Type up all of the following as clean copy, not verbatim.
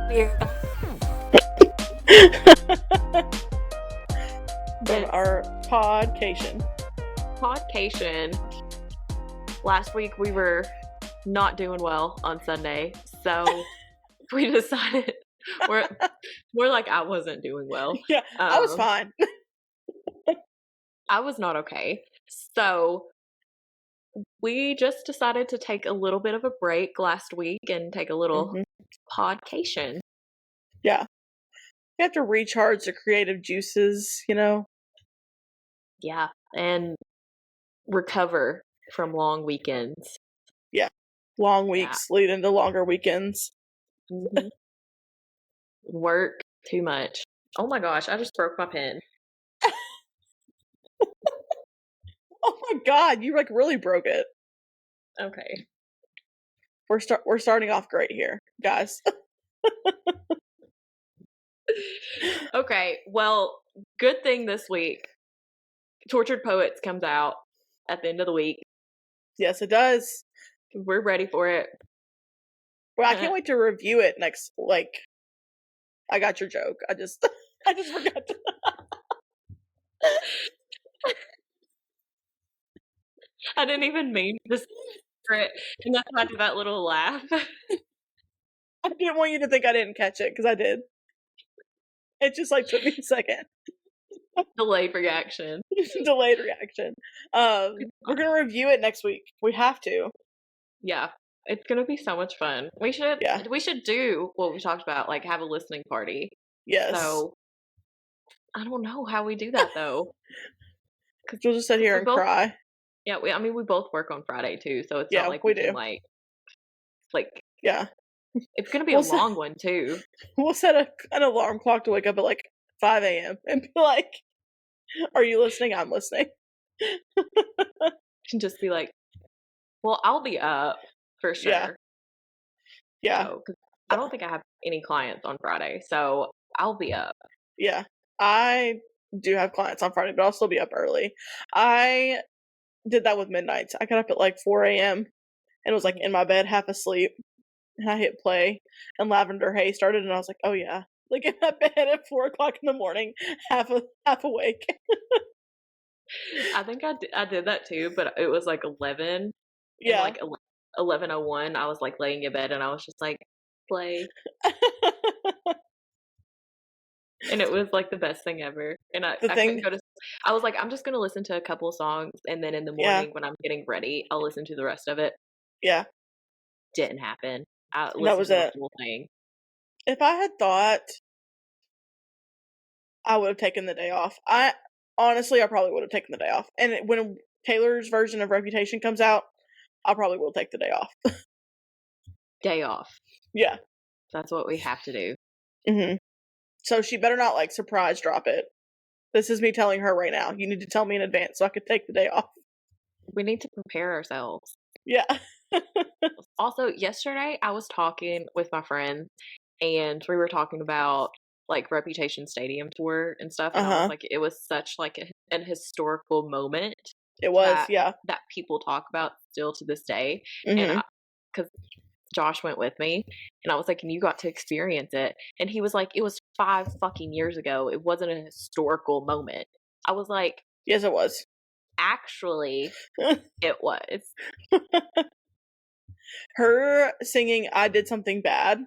We're back. From our Podcation. Last week we were not doing well on Sunday, so we decided we're like I wasn't doing well. Yeah, I was fine. I was not okay. So we just decided to take a little bit of a break last week and take a little podcation. Yeah. You have to recharge the creative juices, you know? Yeah, and recover from long weekends. Yeah. Long weeks lead into longer weekends. Mm-hmm. Work too much. Oh my gosh, I just broke my pen. Oh my god, you like really broke it. Okay. We're starting off great here, guys. Okay, well, good thing this week. Tortured Poets comes out at the end of the week. Yes, it does. We're ready for it. Well, I can't wait to review it next. Like, I got your joke. I just forgot to. I didn't even mean to say it, and that's why I did that little laugh. I didn't want you to think I didn't catch it, because I did. It just like took me a second. Delayed reaction. Delayed reaction. We're gonna review it next week. We have to. Yeah, it's gonna be so much fun. We should do what we talked about, like have a listening party. Yes. So I don't know how we do that though. Because we'll just sit here and cry. Yeah, we both work on Friday too, so it's not like we can do. like yeah. It's gonna be a long one too. We'll set an alarm clock to wake up at like 5 a.m. and be like, "Are you listening? I'm listening." Can just be like, "Well, I'll be up for sure." Yeah. So, I don't think I have any clients on Friday, so I'll be up. Yeah, I do have clients on Friday, but I'll still be up early. I did that with Midnights. I got up at like 4 a.m. and was like in my bed, half asleep. And I hit play, and Lavender Haze started, and I was like, "Oh yeah!" Like in my bed at 4 o'clock in the morning, half awake. I think I did that too, but it was like 11. Yeah, and like 11:01. I was like laying in bed, and I was just like, play. And it was like the best thing ever. And I couldn't go to. I was like, I'm just gonna listen to a couple songs, and then in the morning when I'm getting ready, I'll listen to the rest of it. Yeah, didn't happen. I listened that was to the whole thing. If I had thought, I would have taken the day off. I probably would have taken the day off. And when Taylor's version of Reputation comes out, I probably will take the day off. Day off. Yeah. That's what we have to do. Mm-hmm. So she better not like surprise drop it. This is me telling her right now. You need to tell me in advance so I could take the day off. We need to prepare ourselves. Yeah. Also, yesterday I was talking with my friends and we were talking about like Reputation Stadium tour and stuff. And I was like, it was such like an historical moment. It was, that people talk about still to this day. And because Josh went with me and I was like, and you got to experience it. And he was like, it was 5 fucking years ago. It wasn't a historical moment. I was like, yes, it was. Actually, it was. Her singing I Did Something Bad.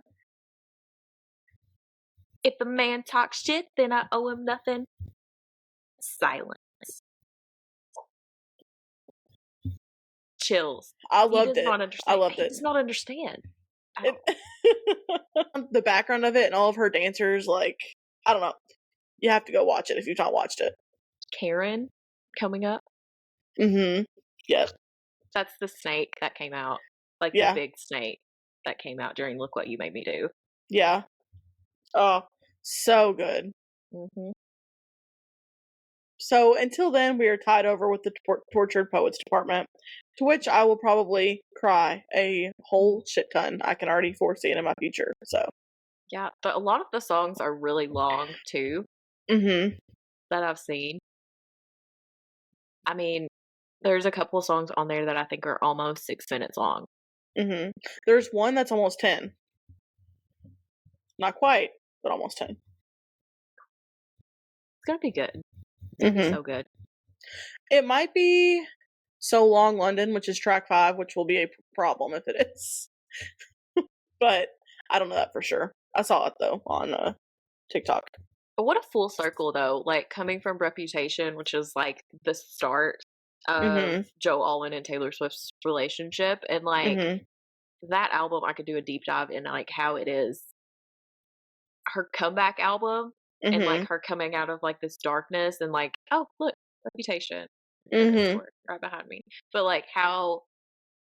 If a man talks shit, then I owe him nothing. Silence. Chills. I loved it. I loved it. He does not understand. The background of it and all of her dancers, like, I don't know. You have to go watch it if you've not watched it. Karen coming up. Mm-hmm. Yep. That's the snake that came out. Like the big snake that came out during Look What You Made Me Do. Yeah. Oh, so good. Mm-hmm. So until then, we are tied over with the Tortured Poets department, to which I will probably cry a whole shit ton. I can already foresee it in my future. So yeah, but a lot of the songs are really long too. Mm-hmm. That I've seen. I mean, there's a couple of songs on there that I think are almost 6 minutes long. Mm-hmm. There's one that's almost 10. Not quite, but almost 10. It's gonna be good. It's gonna be so good. It might be So Long London, which is track 5, which will be a problem if it is. But I don't know that for sure. I saw it though on TikTok. But what a full circle though, like coming from Reputation, which is like the start of Joe Alwyn and Taylor Swift's relationship, and like that album I could do a deep dive in like how it is her comeback album and like her coming out of like this darkness and like, oh look, Reputation right behind me. But like how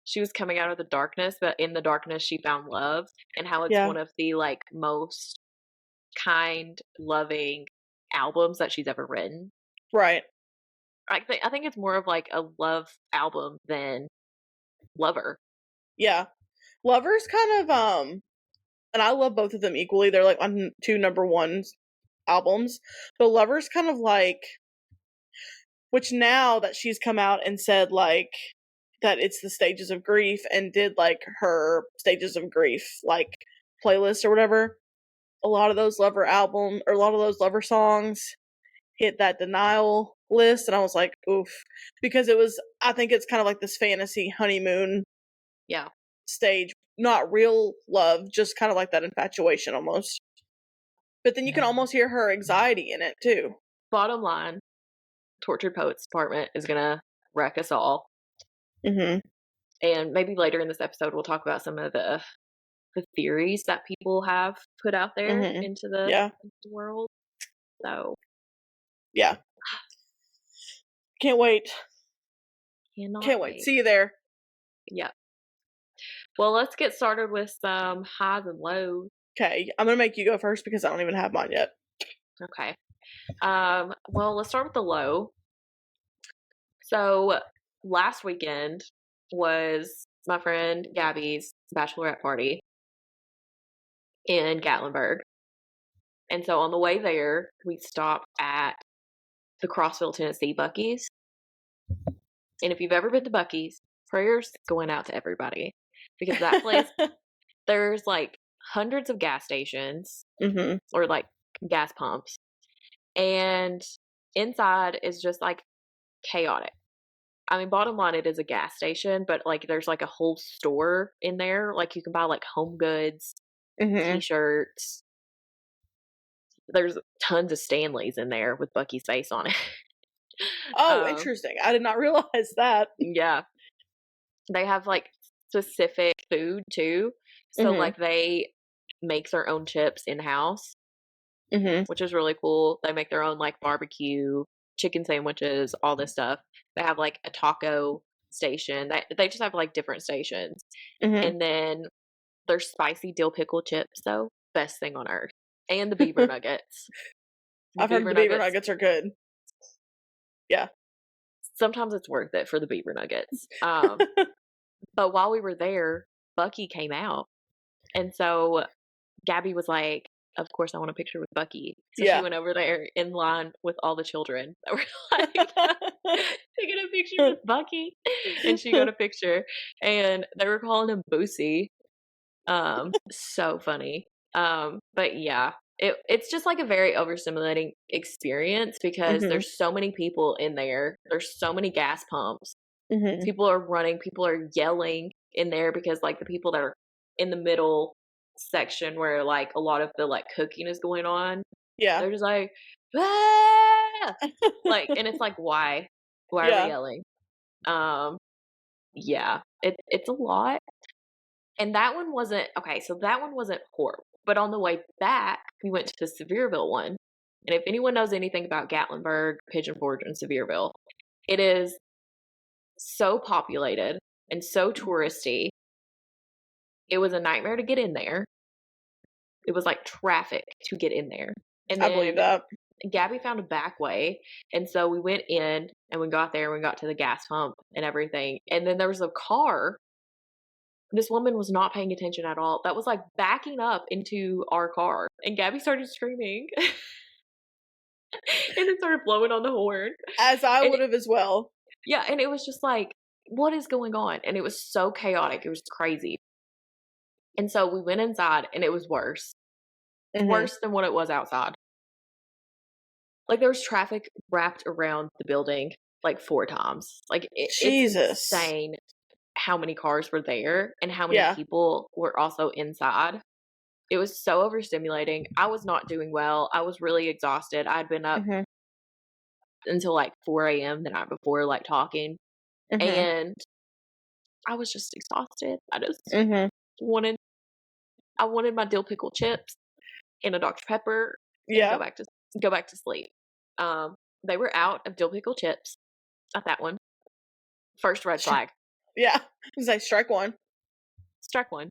she was coming out of the darkness, but in the darkness she found love, and how it's one of the like most kind, loving albums that she's ever written. Right. I think it's more of like a love album than Lover. Yeah. Lover's kind of and I love both of them equally. They're like on 2 number 1 albums. But Lover's kind of like, which now that she's come out and said like that it's the stages of grief and did like her stages of grief like playlist or whatever, a lot of those Lover album or a lot of those Lover songs hit that denial list, and I was like, oof, because I think it's kind of like this fantasy honeymoon stage, not real love, just kind of like that infatuation almost. But then you can almost hear her anxiety in it too. Bottom line, Tortured Poets Department is gonna wreck us all. And maybe later in this episode we'll talk about some of the theories that people have put out there into the world. So yeah, can't wait. Can't wait. See you there. Yeah. Well, let's get started with some highs and lows. Okay, I'm gonna make you go first because I don't even have mine yet. Okay. Well, let's start with the low. So last weekend was my friend Gabby's bachelorette party in Gatlinburg. And so on the way there, we stopped at the Crossville, Tennessee Buc-ee's. And if you've ever been to Buc-ee's, prayers going out to everybody. Because that place, there's like hundreds of gas stations or like gas pumps. And inside is just like chaotic. I mean, bottom line, it is a gas station, but like there's like a whole store in there. Like you can buy like home goods, t-shirts. There's tons of Stanleys in there with Buc-ee's face on it. Oh, interesting. I did not realize that. Yeah. They have like specific food too. So like they make their own chips in-house, which is really cool. They make their own like barbecue, chicken sandwiches, all this stuff. They have like a taco station. They just have like different stations. And then their spicy dill pickle chips though, best thing on earth. And the beaver nuggets. I've heard the beaver nuggets are good. Yeah. Sometimes it's worth it for the beaver nuggets. But while we were there, Bucky came out. And so Gabby was like, of course I want a picture with Bucky. So she went over there in line with all the children that were like taking a picture with Bucky. And she got a picture. And they were calling him Boosie. So funny. But yeah, it's just like a very overstimulating experience because there's so many people in there. There's so many gas pumps. People are running, people are yelling in there because like the people that are in the middle section where like a lot of the like cooking is going on. Yeah. They're just like, ah! Like, and it's like, why are they yelling? Yeah, it's a lot. And that one wasn't, okay, so that one wasn't horrible. But on the way back, we went to the Sevierville one. And if anyone knows anything about Gatlinburg, Pigeon Forge, and Sevierville, it is so populated and so touristy. It was a nightmare to get in there. It was like traffic to get in there. And then I believe that. Gabby found a back way. And so we went in and we got there and we got to the gas pump and everything. And then there was a car. This woman was not paying attention at all. That was like backing up into our car. And Gabby started screaming. And then started blowing on the horn. As I would have as well. Yeah, and it was just like, what is going on? And it was so chaotic. It was crazy. And so we went inside and it was worse. Worse than what it was outside. Like, there was traffic wrapped around the building, like, 4 times. Like, it's insane how many cars were there and how many people were also inside. It was so overstimulating. I was not doing well. I was really exhausted. I'd been up until, like, 4 a.m. the night before, like, talking. And I was just exhausted. I just wanted my dill pickle chips and a Dr. Pepper and go back to sleep. They were out of dill pickle chips at that one. First red flag. Yeah. It was like strike one. Strike one.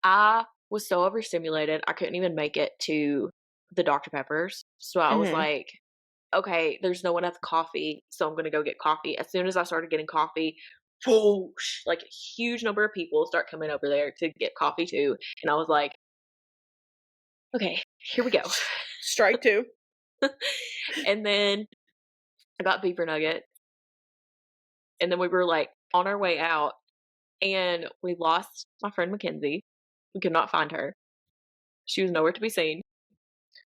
I was so overstimulated, I couldn't even make it to the Dr. Peppers. So I was like, okay, there's no one at the coffee, so I'm going to go get coffee. As soon as I started getting coffee, whoosh, like a huge number of people start coming over there to get coffee too. And I was like, okay, here we go. Strike two. And then I got beaver nuggets. And then we were like on our way out and we lost my friend Mackenzie. We could not find her. She was nowhere to be seen.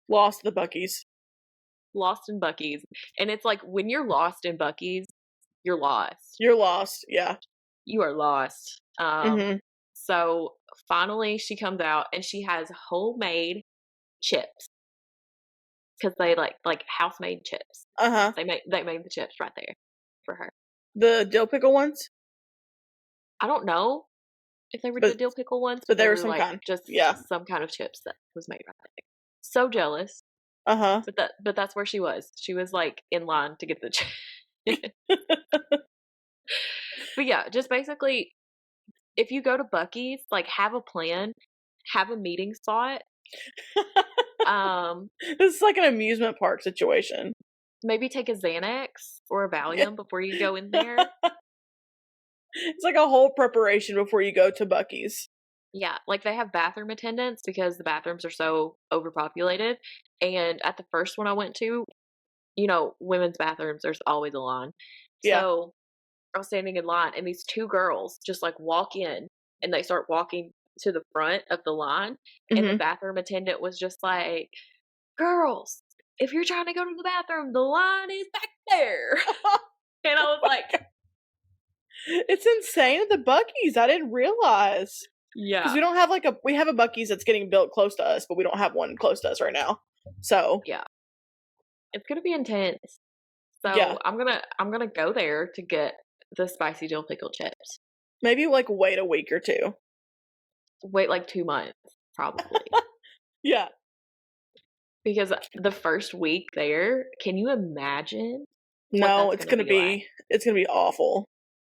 Lost the Buc-ee's. Lost in Buc-ee's. And it's like when you're lost in Buc-ee's, you're lost. You're lost, yeah. You are lost. So finally she comes out and she has homemade chips. Because they like house-made chips. They made the chips right there for her. The dill pickle ones? I don't know if they were the dill pickle ones, but they were some like kind. Just some kind of chips that was made right there. So jealous. But that's where she was. She was like in line to get the chips. But yeah, just basically, if you go to Buc-ee's, like have a plan, have a meeting spot. This is like an amusement park situation. Maybe take a Xanax or a Valium before you go in there. It's like a whole preparation before you go to Buc-ee's. Yeah, like they have bathroom attendants because the bathrooms are so overpopulated. And at the first one I went to, women's bathrooms, there's always a line. Yeah. So I was standing in line and these 2 girls just like walk in and they start walking to the front of the line. And the bathroom attendant was just like, girls, if you're trying to go to the bathroom, the line is back there. And I was like, it's insane at the Buc-ee's. I didn't realize. Yeah. Because we don't have we have a Buc-ee's that's getting built close to us, but we don't have one close to us right now. So. Yeah. It's going to be intense. So I'm gonna go there to get the spicy dill pickle chips. Maybe wait a week or 2. Wait 2 months, probably. Yeah. Because the first week there, can you imagine? No, it's gonna be awful.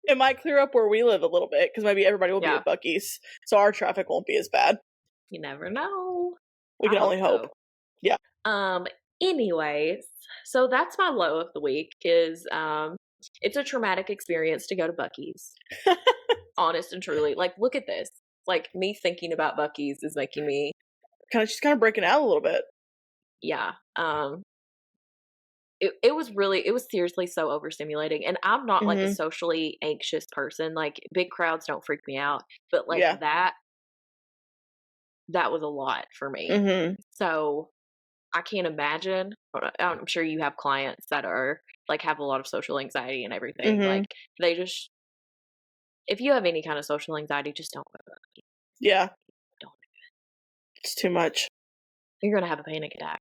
It might clear up where we live a little bit because maybe everybody will be at Buc-ee's, so our traffic won't be as bad. You never know. We can only hope. So. Yeah. Anyways, so that's my low of the week. Is it's a traumatic experience to go to Buc-ee's. Honest and truly, look at this. Me thinking about Buc-ee's is making me she's kind of breaking out a little bit. Yeah. It was seriously so overstimulating. And I'm not a socially anxious person. Big crowds don't freak me out. But that was a lot for me. So I can't imagine. I'm sure you have clients that are have a lot of social anxiety and everything. They just, if you have any kind of social anxiety, just don't go to Buc-ee's. Yeah. Don't do it. It's too much. You're going to have a panic attack.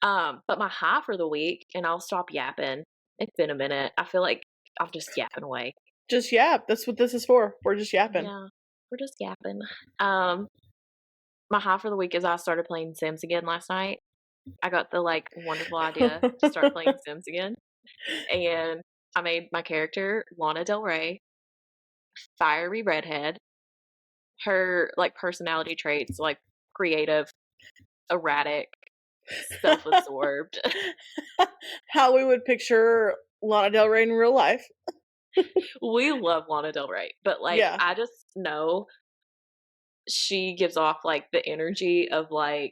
But my high for the week, and I'll stop yapping. It's been a minute. I feel like I'm just yapping away. Just yap. That's what this is for. We're just yapping. Yeah, we're just yapping. My high for the week is I started playing Sims again last night. I got the wonderful idea to start playing Sims again. And I made my character Lana Del Rey, fiery redhead. Her personality traits creative, erratic, self-absorbed. How we would picture Lana Del Rey in real life. We love Lana Del Rey, but I just know she gives off the energy of I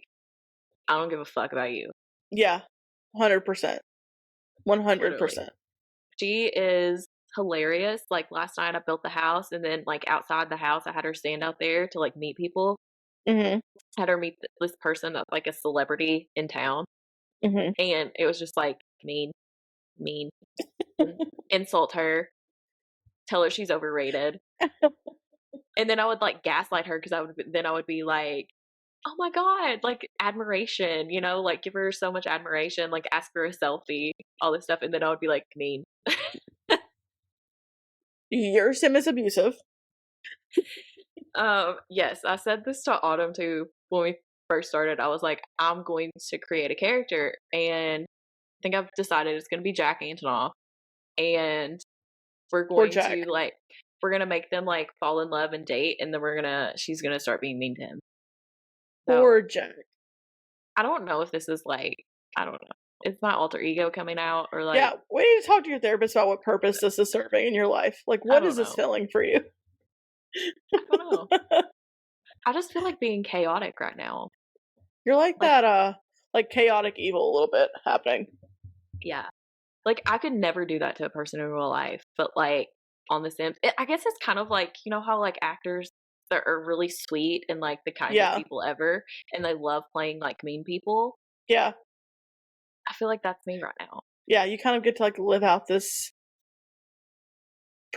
don't give a fuck about you. Yeah, 100%. 100%. She is hilarious. Last night I built the house, and then outside the house I had her stand out there to meet people. Mhm. Had her meet this person that's like a celebrity in town, Mhm. and it was just like mean, mean, insult her, tell her she's overrated. And then I would like gaslight her because I would be like, oh my God, like admiration, like give her so much admiration, like ask her a selfie, all this stuff. And then I would be like, mean. Your sim is abusive. Yes, I said this to Autumn too when we first started. I was like, I'm going to create a character, and I think I've decided it's going to be Jack Antonoff, and Poor Jack. we're gonna make them like fall in love and date, and then she's gonna start being mean to him. Poor So Jack. I don't know if this is like, I don't know. Is my alter ego coming out, or like, Yeah, we need to talk to your therapist about what purpose this is serving in your life. Like, I what don't is this know. filling for you? I don't know. I just feel like being chaotic right now. You're like Like, that, like chaotic evil a little bit happening. yeah. Like, I could never do that to a person in real life, but like on The Sims, I guess it's kind of like, how like actors that are really sweet and like the kindest Yeah. people ever, and they love playing like mean people. Yeah. I feel like that's me right now. Yeah, you kind of get to like live out this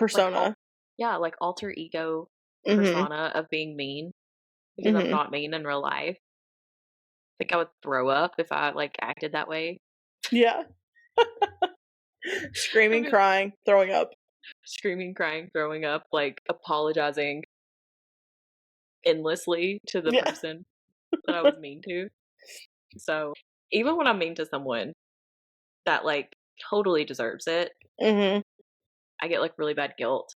Like, persona. like alter ego Mhm. persona of being mean, because I'm Mhm. not mean in real life. I think I would throw up if I like acted that way. Yeah. Screaming, crying, throwing up. Screaming, crying, throwing up, like apologizing endlessly to the Yeah. person that I was mean to. So even when I'm mean to someone that like totally deserves it, Mhm. I get like really bad guilt.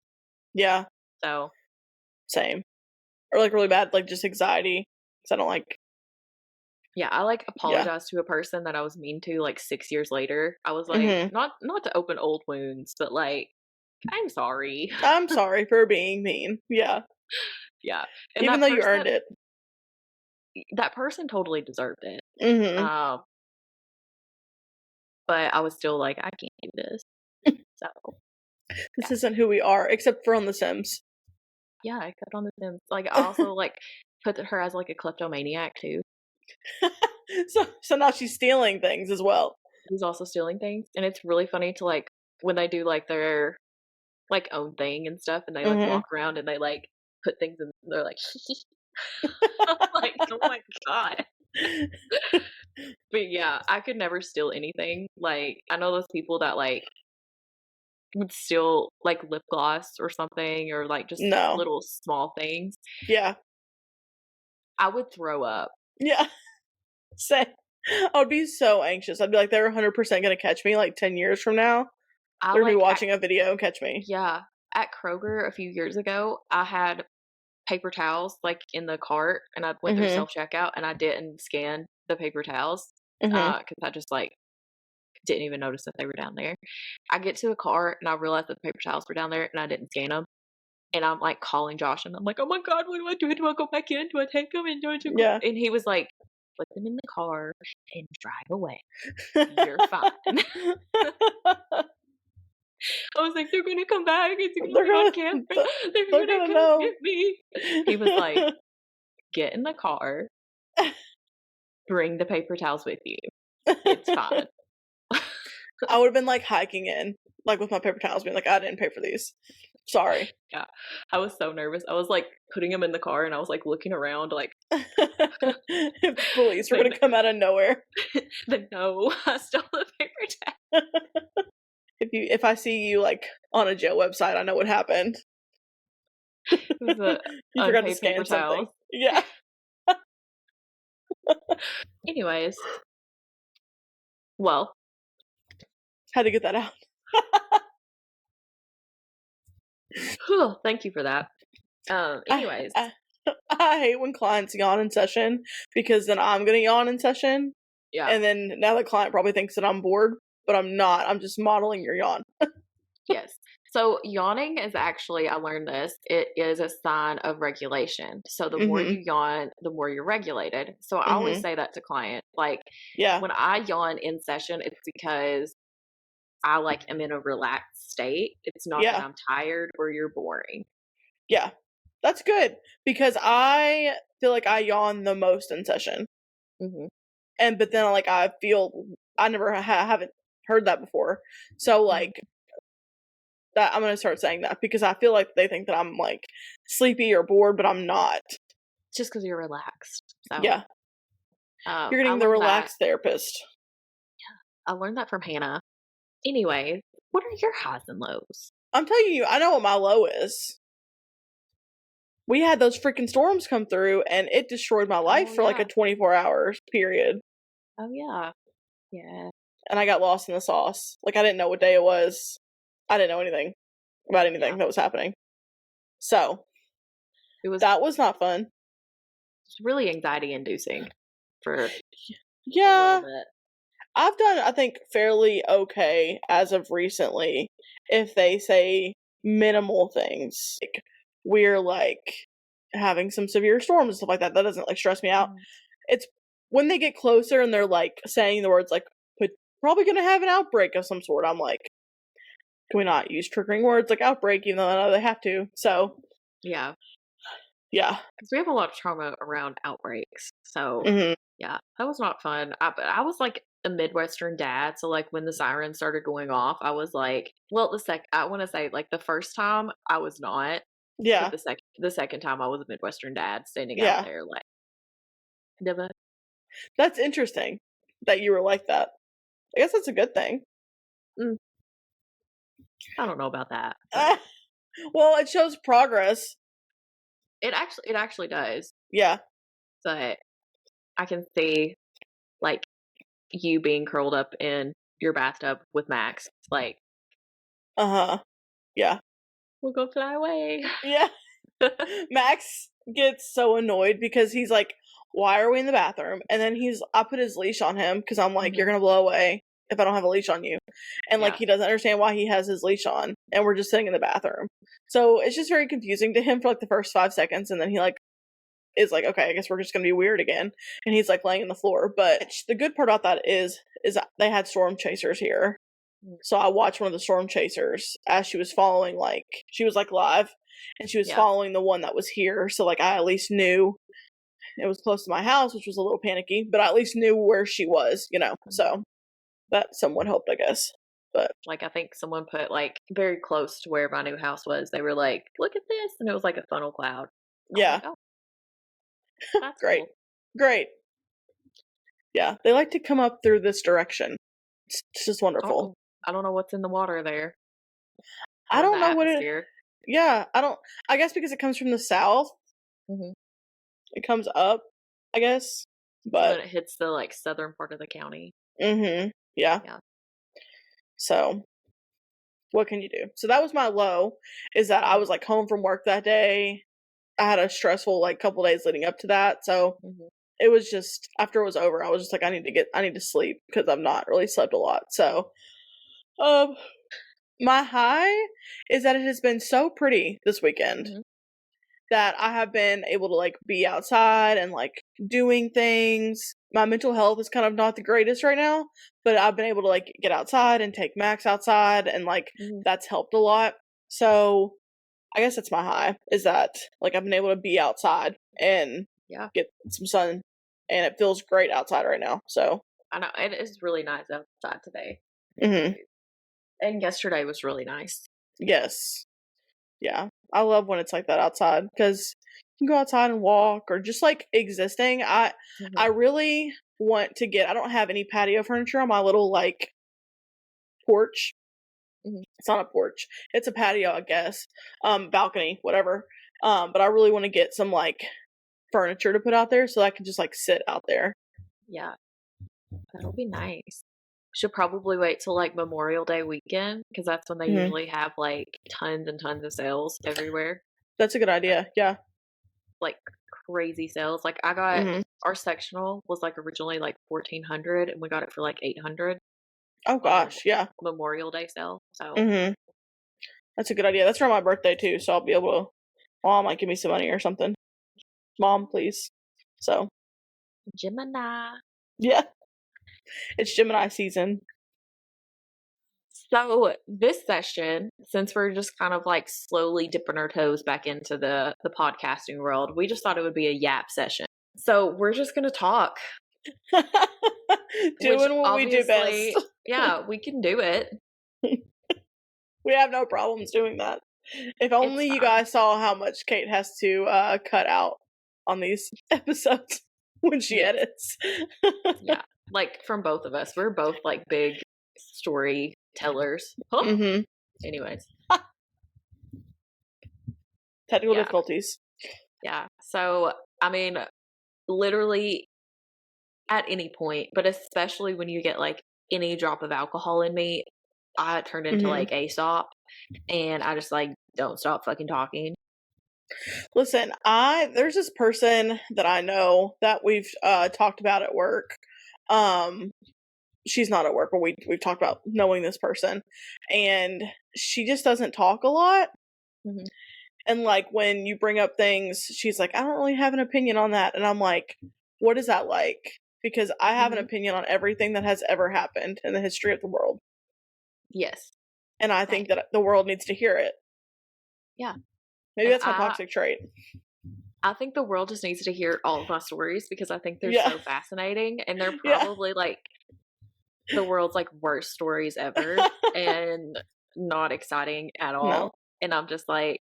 Yeah. So Same. Or like really bad, like just anxiety. Because I don't like. yeah, I like Yeah. apologize to a person that I was mean to like 6 years later. I was like, Mhm. not to open old wounds, but like, I'm sorry. I'm sorry for being mean. Yeah. Yeah. And Even though you earned it. that person totally deserved it. Mhm. But I was still like, I can't do this. So This isn't who we are, except for on The Sims. yeah, I kept on The Sims. Like, I also like put her as like a kleptomaniac too. So now she's stealing things as well. Who's also stealing things, and it's really funny to like when they do like their like own thing and stuff, and they like Mhm. walk around and they like put things in. They're like, I'm like, oh my God. But yeah, I could never steal anything. Like, I know those people that like would steal like lip gloss or something, or like just No. little small things. Yeah. I would throw up. Yeah. Same. I would be so anxious. I'd be like, they're 100% going to catch me like 10 years from now. I They're going to be like, watching a video and catch me. yeah, at Kroger a few years ago, I had paper towels like in the cart, and I went through Mhm. self checkout, and I didn't scan the paper towels Mhm. because I just like didn't even notice that they were down there. I get to the cart and I realized that the paper towels were down there, and I didn't scan them. And I'm like calling Josh, and I'm like, "Oh my God, what do I do? Do I go back in? Do I take them? And do I do?" Yeah. And he was like, "Put them in the car and drive away. You're fine." I was like, "They're gonna come back. It's gonna They're be on gonna, camera. th- They're they're gonna gonna come know. get me." He was like, "Get in the car. Bring the paper towels with you. It's fine." I would have been like hiking in, like with my paper towels, being like, I didn't pay for these. Sorry. Yeah, I was so nervous. I was like putting them in the car, and I was like looking around, like, If the police were they, gonna come out of nowhere. they know I stole the paper towel. If I see you like on a jail website, I know what happened. It was the You forgot to unpaid paper scan something. towels. Yeah. Anyways, well, Had to get that out. thank you for that. Anyways, I hate when clients yawn in session because then I'm gonna yawn in session. yeah. And then now the client probably thinks that I'm bored, but I'm not. I'm just modeling your yawn. Yes. So yawning is actually, I learned this, it is a sign of regulation. So the more Mhm. you yawn, the more you're regulated. So I always Mhm. say that to clients. Like, Yeah. when I yawn in session, it's because I like am in a relaxed state. It's not that Yeah. I'm tired or you're boring. Yeah. That's good because I feel like I yawn the most in session. Mm-hmm. But then like I feel I never haven't heard that before. So like that I'm gonna start saying that because I feel like they think that I'm like sleepy or bored, but I'm not. It's just because you're relaxed. So Yeah. You're I getting the learned relaxed therapist. I learned that from Hannah. Anyway, what are your highs and lows? I'm telling you, I know what my low is. We had those freaking storms come through and it destroyed my life for like a 24 hours period. Oh yeah. Yeah. And I got lost in the sauce. Like I didn't know what day it was. I didn't know anything about anything that was happening. So that was not fun. It's really anxiety inducing for a little bit. I've done, I think, fairly okay as of recently. If they say minimal things, like we're like having some severe storms and stuff like that, that doesn't like stress me out. It's when they get closer and they're like saying the words like probably gonna have an outbreak of some sort. I'm like, can we not use triggering words like outbreak, even though I know they have to? So yeah, because we have a lot of trauma around outbreaks. So yeah, that was not fun. But I was like a Midwestern dad, so like when the siren started going off, I was like, well, I want to say like the first time I was not. Yeah. But the second time I was a Midwestern dad standing out there like never. That's interesting that you were like that. I guess that's a good thing. I don't know about that. Well, it shows progress. It actually does. Yeah. But I can see like you being curled up in your bathtub with Max, like yeah, we'll go fly away. Yeah. Max gets so annoyed because he's like, why are we in the bathroom? And then I put his leash on him because I'm like, you're gonna blow away if I don't have a leash on you. And like he doesn't understand why he has his leash on and we're just sitting in the bathroom. So it's just very confusing to him for like the first 5 seconds, and then he like is like, okay, I guess we're just gonna be weird again. And he's like laying on the floor. But the good part about that is they had storm chasers here. So I watched one of the storm chasers as she was following, like she was like live and she was following the one that was here. So like I at least knew it was close to my house, which was a little panicky, but I at least knew where she was, you know. So that somewhat helped, I guess. But like I think someone put like very close to where my new house was. They were like, look at this, and it was like a funnel cloud. Yeah. Like, oh, that's great. Cool. Great. Yeah, they like to come up through this direction. It's just wonderful. I don't know what's in the water there. I don't know what it. Yeah, I guess because it comes from the south. It comes up, I guess. But it hits the like southern part of the county. Yeah. So what can you do? So that was my low, is that I was like home from work that day. I had a stressful like couple days leading up to that. So it was just after it was over, I was just like, I need to sleep because I've not really slept a lot. So my high is that it has been so pretty this weekend that I have been able to like be outside and like doing things. My mental health is kind of not the greatest right now, but I've been able to like get outside and take Max outside, and like that's helped a lot. So I guess that's my high, is that like I've been able to be outside and get some sun, and it feels great outside right now. So I know it is really nice outside today. And yesterday was really nice. Yes. Yeah. I love when it's like that outside because you can go outside and walk or just like existing. I really want to I don't have any patio furniture on my little like porch. It's not a porch. It's a patio, I guess. Balcony, whatever. But I really want to get some like furniture to put out there so I can just like sit out there. Yeah. That'll be nice. Should probably wait till like Memorial Day weekend because that's when they usually have like tons and tons of sales everywhere. That's a good idea. Yeah. Like crazy sales. Like I got our sectional was like originally like $1,400 and we got it for like $800. Oh gosh, yeah. Memorial Day sale. So that's a good idea. That's for my birthday too, so I'll be able to. Mom might give me some money or something. Mom, please. So. Gemini. Yeah. It's Gemini season. So this session, since we're just kind of like slowly dipping our toes back into the podcasting world, we just thought it would be a yap session. So we're just going to talk. Doing what we do best. Yeah, we can do it. We have no problems doing that. If only you guys saw how much Kate has to cut out on these episodes when she edits. Yeah, like from both of us. We're both like big storytellers. Huh? Mm-hmm. Anyways. Technical difficulties. Yeah. So, I mean, literally at any point, but especially when you get like any drop of alcohol in me, I turned into like Aesop, and I just like don't stop fucking talking. Listen, there's this person that I know that we've talked about at work. She's not at work, but we've talked about knowing this person, and she just doesn't talk a lot. Mm-hmm. And like when you bring up things, she's like, I don't really have an opinion on that, and I'm like, what is that like? Because I have an opinion on everything that has ever happened in the history of the world. Yes. And I think that the world needs to hear it. Yeah. Maybe that's my toxic trait. I think the world just needs to hear all of my stories because I think they're so fascinating, and they're probably like the world's like worst stories ever and not exciting at all. No. And I'm just like,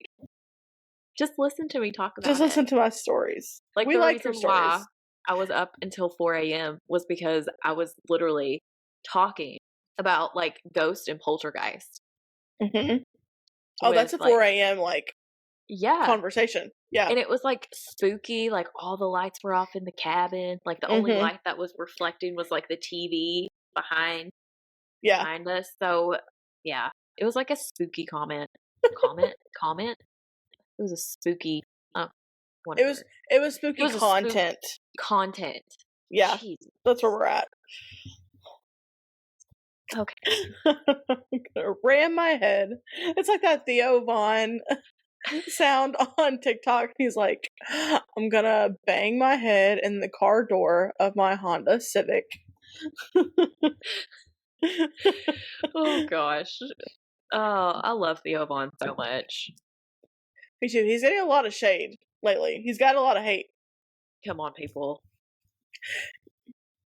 just listen to me talk about it. Just listen to my stories. Like we like your stories. Why I was up until 4 a.m. was because I was literally talking about like ghost and poltergeist. Mm-hmm. Oh, that's a 4 a.m. like conversation. Yeah. And it was like spooky, like all the lights were off in the cabin. Like the only light that was reflecting was like the TV behind us. So yeah, it was like a spooky comment. It was a spooky whatever. It was spooky content. Yeah. Jesus. That's where we're at. Okay. I'm gonna ram my head. It's like that Theo Von sound on TikTok. He's like, I'm gonna bang my head in the car door of my Honda Civic. Oh gosh. Oh, I love Theo Von so much. Me too. He's getting a lot of shade lately. He's got a lot of hate. Come on, people.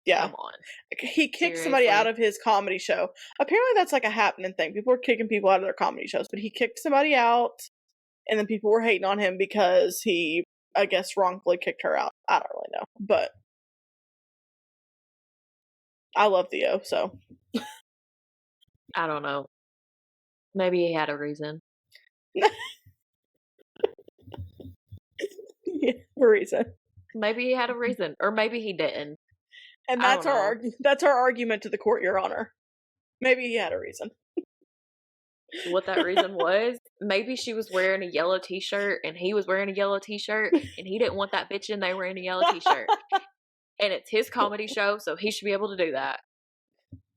Yeah. Come on. He kicked somebody out of his comedy show. Apparently that's like a happening thing. People are kicking people out of their comedy shows, but he kicked somebody out, and then people were hating on him because he, I guess, wrongfully kicked her out. I don't really know, but I love Theo, so. I don't know. Maybe he had a reason. Yeah, a reason. Maybe he had a reason, or maybe he didn't. And that's our argument to the court, Your Honor. Maybe he had a reason. What that reason was, maybe she was wearing a yellow t-shirt and he was wearing a yellow t-shirt and he didn't want that bitch in there wearing a yellow t-shirt. And it's his comedy show, so he should be able to do that.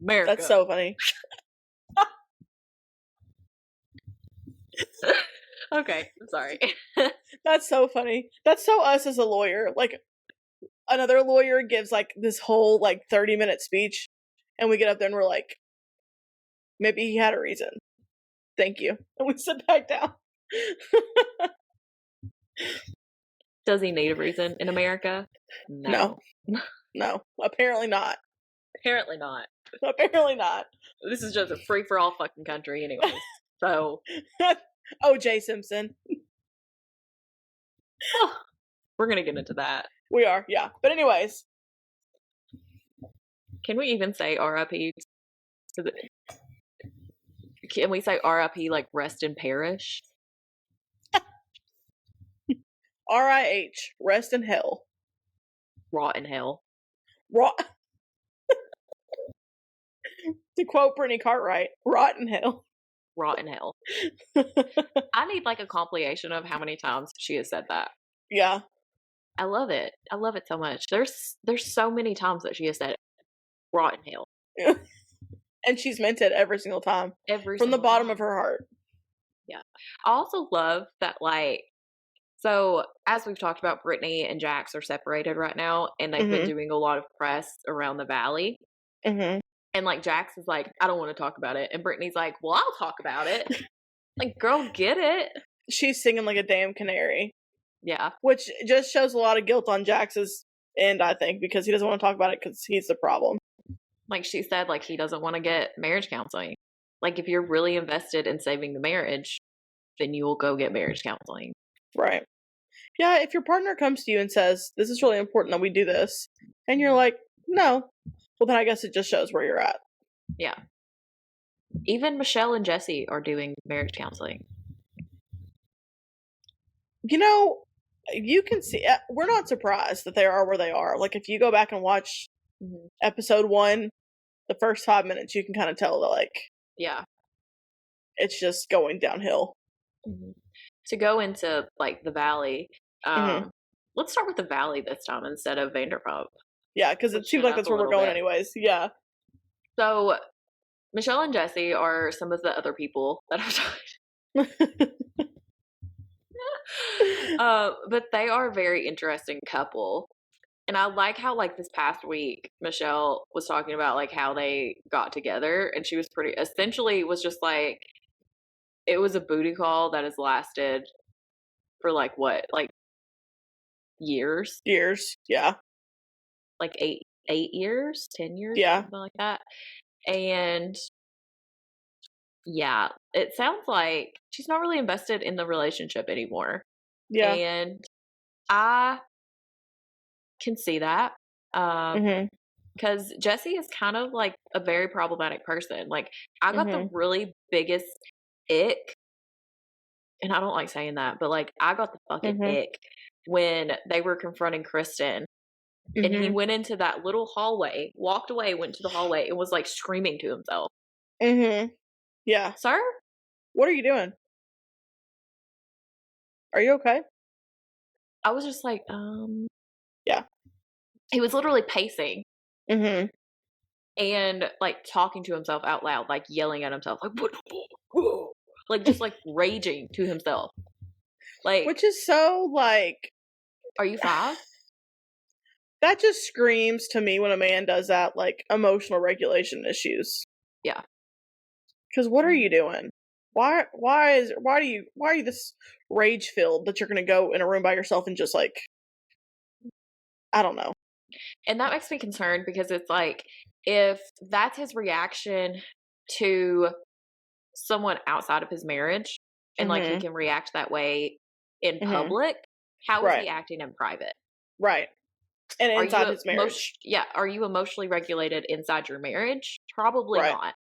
America. That's so funny. Okay, I'm sorry. That's so funny. That's so us as a lawyer. Like, another lawyer gives like this whole like 30-minute speech, and we get up there and we're like, maybe he had a reason. Thank you. And we sit back down. Does he need a reason in America? No. No. Apparently not. Apparently not. Apparently not. This is just a free-for-all fucking country anyways. So. O.J. Simpson. We're going to get into that. We are, yeah. But anyways. Can we even say R.I.P.? Can we say R.I.P. like rest in parish? R.I.H. Rest in hell. Rot in hell. To quote Brittany Cartwright, rot in hell. Rot in hell. I need like a compilation of how many times she has said that. Yeah. I love it. I love it so much. There's so many times that she has said it. Rot in hell. And she's meant it every single time. From the bottom of her heart. Yeah. I also love that, like, so as we've talked about, Brittany and Jax are separated right now, and they've been doing a lot of press around the valley. Mm-hmm. And like Jax is like, I don't want to talk about it. And Brittany's like, well, I'll talk about it. Like, girl, get it. She's singing like a damn canary. Yeah. Which just shows a lot of guilt on Jax's end, I think, because he doesn't want to talk about it because he's the problem. Like she said, like he doesn't want to get marriage counseling. Like if you're really invested in saving the marriage, then you will go get marriage counseling. Right. Yeah, if your partner comes to you and says, this is really important that we do this, and you're like, no, well then I guess it just shows where you're at. Yeah. Even Michelle and Jesse are doing marriage counseling. You know, you can see, we're not surprised that they are where they are. Like if you go back and watch episode 1, the first 5 minutes, you can kind of tell that like, yeah, it's just going downhill. To go into like the Valley, let's start with the Valley this time instead of Vanderpump. Yeah, because it seems like that's where we're going anyways. Yeah. So Michelle and Jesse are some of the other people that I've talked. But they are a very interesting couple. And I like how like this past week Michelle was talking about like how they got together, and she was essentially was just like, it was a booty call that has lasted for like what, like years, yeah, like 8 years, 10 years, yeah, something like that. And yeah, it sounds like she's not really invested in the relationship anymore. Yeah, and I can see that because Jesse is kind of like a very problematic person. Like I got the really biggest ick, and I don't like saying that, but like I got the fucking ick when they were confronting Kristen, and he went into that little hallway, walked away, went to the hallway, and was like screaming to himself. Yeah. Sir? What are you doing? Are you okay? I was just like, yeah. He was literally pacing. And like talking to himself out loud, like yelling at himself, like whoa. Like just like raging to himself. Like, which is so like, are you 5? That just screams to me when a man does that, like emotional regulation issues. Yeah. Because what are you doing? Why are you this rage filled that you're gonna go in a room by yourself and just like, I don't know. And that makes me concerned because it's like, if that's his reaction to someone outside of his marriage, and like he can react that way in public, how is he acting in private? Right. And inside his marriage. Are you emotionally regulated inside your marriage? Probably not.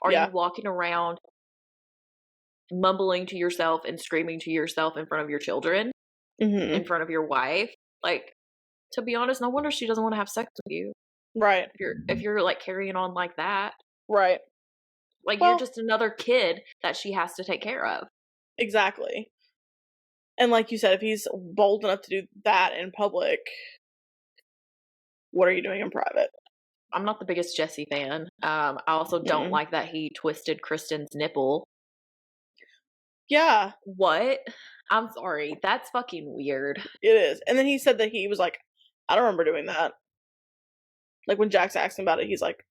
Are you walking around mumbling to yourself and screaming to yourself in front of your children, in front of your wife? Like, to be honest, no wonder she doesn't want to have sex with you. Right. If you're like carrying on like that. Right. Like, you're just another kid that she has to take care of. Exactly. And like you said, if he's bold enough to do that in public, what are you doing in private? I'm not the biggest Jesse fan. I also don't like that he twisted Kristen's nipple. Yeah. What? I'm sorry. That's fucking weird. It is. And then he said that he was like, I don't remember doing that. Like when Jax asked him about it, he's like,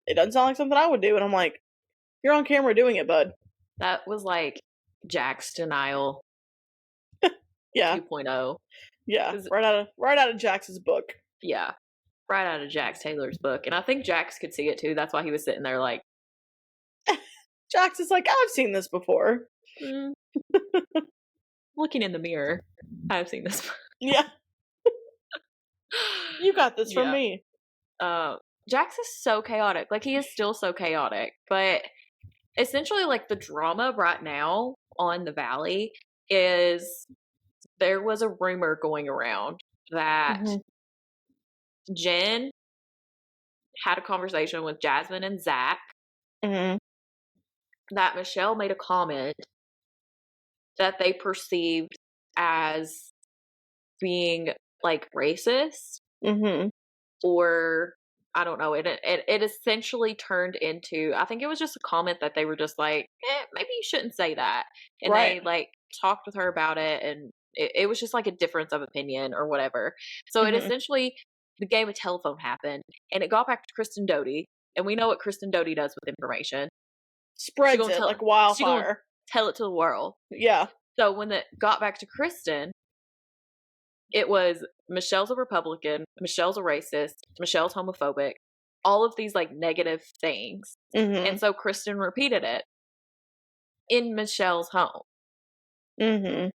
it doesn't sound like something I would do. And I'm like, you're on camera doing it, bud. That was like Jax denial. Yeah. 2.0. Yeah. Right out of Jax's book. Yeah. Right out of Jax Taylor's book. And I think Jax could see it too. That's why he was sitting there like, Jax is like, I've seen this before. Looking in the mirror, I've seen this. Yeah. You got this from me. Jax is so chaotic. Like, he is still so chaotic. But essentially, like, the drama right now on the Valley is there was a rumor going around that Jen had a conversation with Jasmine and Zach, that Michelle made a comment that they perceived as being like racist, or I don't know. It essentially turned into, I think it was just a comment that they were just like, maybe you shouldn't say that, and they like talked with her about it, and it was just like a difference of opinion or whatever. So it essentially, the game of telephone happened, and it got back to Kristen Doty, And we know what Kristen Doty does with information. Spreads it like wildfire. She gonna tell it to the world. Yeah. So when it got back to Kristen, it was Michelle's a Republican, Michelle's a racist, Michelle's homophobic, all of these like negative things. Mm-hmm. And so Kristen repeated it in Michelle's home. Mm-hmm.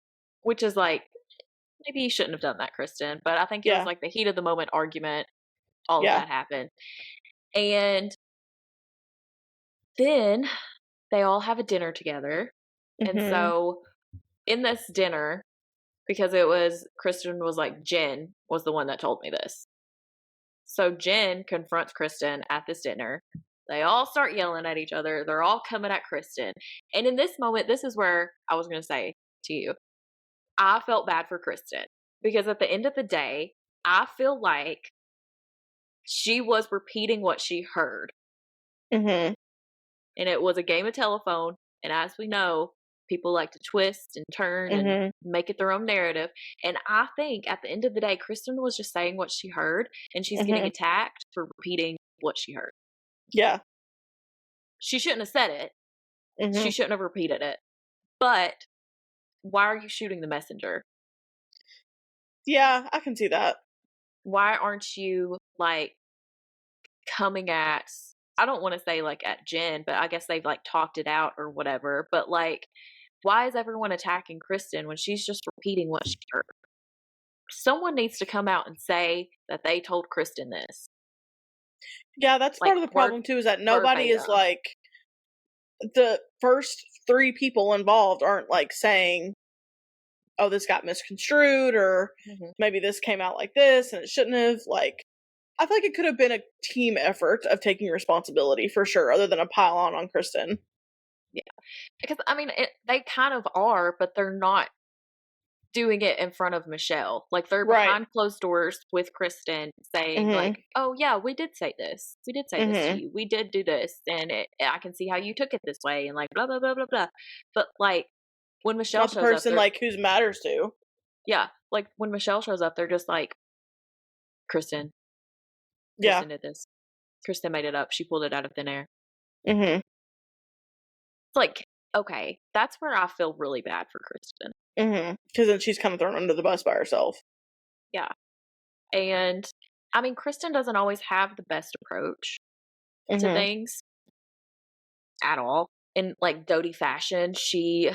Which is like, maybe you shouldn't have done that, Kristen. But I think it was like the heat of the moment argument. All of that happened. And then they all have a dinner together. Mm-hmm. And so in this dinner, because it was, Kristen was like, Jen was the one that told me this. So Jen confronts Kristen at this dinner. They all start yelling at each other. They're all coming at Kristen. And in this moment, this is where I was going to say to you, I felt bad for Kristen. Because at the end of the day, I feel like she was repeating what she heard. Mm-hmm. And it was a game of telephone. And as we know, people like to twist and turn and make it their own narrative. And I think at the end of the day, Kristen was just saying what she heard. And she's getting attacked for repeating what she heard. Yeah. She shouldn't have said it. She shouldn't have repeated it. But why are you shooting the messenger? Yeah, I can see that. Why aren't you like coming at, I don't want to say like at Jen, but I guess they've like talked it out or whatever. But like, why is everyone attacking Kristen when she's just repeating what she heard? Someone needs to come out and say that they told Kristen this. Yeah, that's like, part of the problem too, is that nobody is like, the first 3 people involved aren't like saying, oh, this got misconstrued, or maybe this came out like this and it shouldn't have. Like, I feel like it could have been a team effort of taking responsibility for sure, other than a pile on Kristen. Yeah. Because, I mean, they kind of are, but they're not doing it in front of Michelle. Like, they're behind closed doors with Kristen saying, like, oh, yeah, we did say this. We did say this to you. We did do this. And I can see how you took it this way. And, like, blah, blah, blah, blah, blah. But, like, when Michelle not shows the person, up, like, whose matters to. Yeah. Like, when Michelle shows up, they're just like, Kristen did this. Kristen made it up. She pulled it out of thin air. It's like, okay, that's where I feel really bad for Kristen. Because then she's kind of thrown under the bus by herself. Yeah. And, I mean, Kristen doesn't always have the best approach to things at all. In, like, Doty fashion, she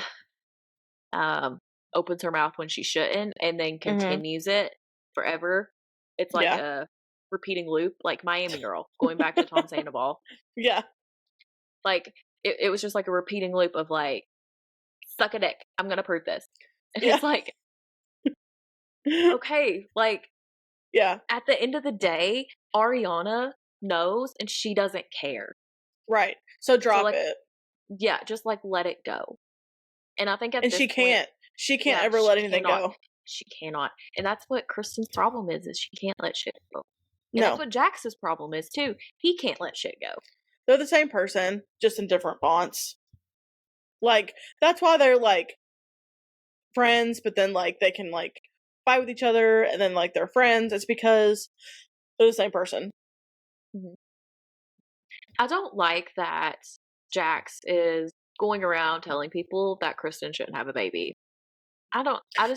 opens her mouth when she shouldn't and then continues it forever. It's like a repeating loop, like Miami Girl, going back to Tom Sandoval. Yeah. Like, it was just like a repeating loop of like, suck a dick, I'm going to prove this. And it's like, okay, like, at the end of the day, Ariana knows and she doesn't care. Right. So drop like, it. Yeah, just like let it go. And I think at and this she can't. Point, she can't ever let anything go. She cannot. And that's what Kristen's problem is she can't let shit go. And that's what Jax's problem is too. He can't let shit go. They're the same person, just in different fonts. Like, that's why they're like friends, but then like they can like fight with each other and then like they're friends. It's because they're the same person. I don't like that Jax is going around telling people that Kristen shouldn't have a baby. I don't like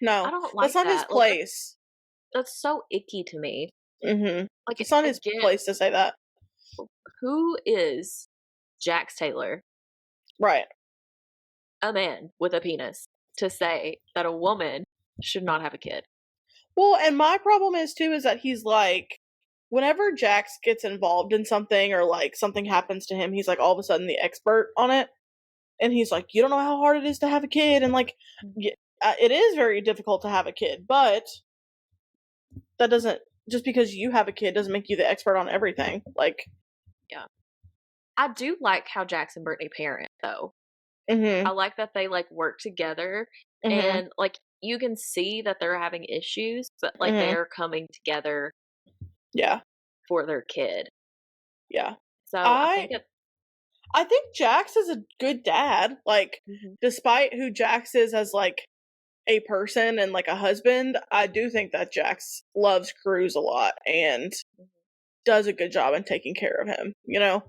that's not his place. That's so icky to me. Like, it's not his place to say that. Who is Jax Taylor? Right. A man with a penis to say that a woman should not have a kid. Well, and my problem is too, is that he's like, whenever Jax gets involved in something or like something happens to him, he's like all of a sudden the expert on it. And he's like, you don't know how hard it is to have a kid. And like, it is very difficult to have a kid, but that doesn't, just because you have a kid doesn't make you the expert on everything. Like, yeah. I do like how Jax and Brittany parent though. I like that they like work together and like you can see that they're having issues, but like they're coming together. Yeah. For their kid. Yeah. So I think Jax is a good dad. Like, despite who Jax is as like a person and like a husband, I do think that Jax loves Cruz a lot and does a good job in taking care of him, you know?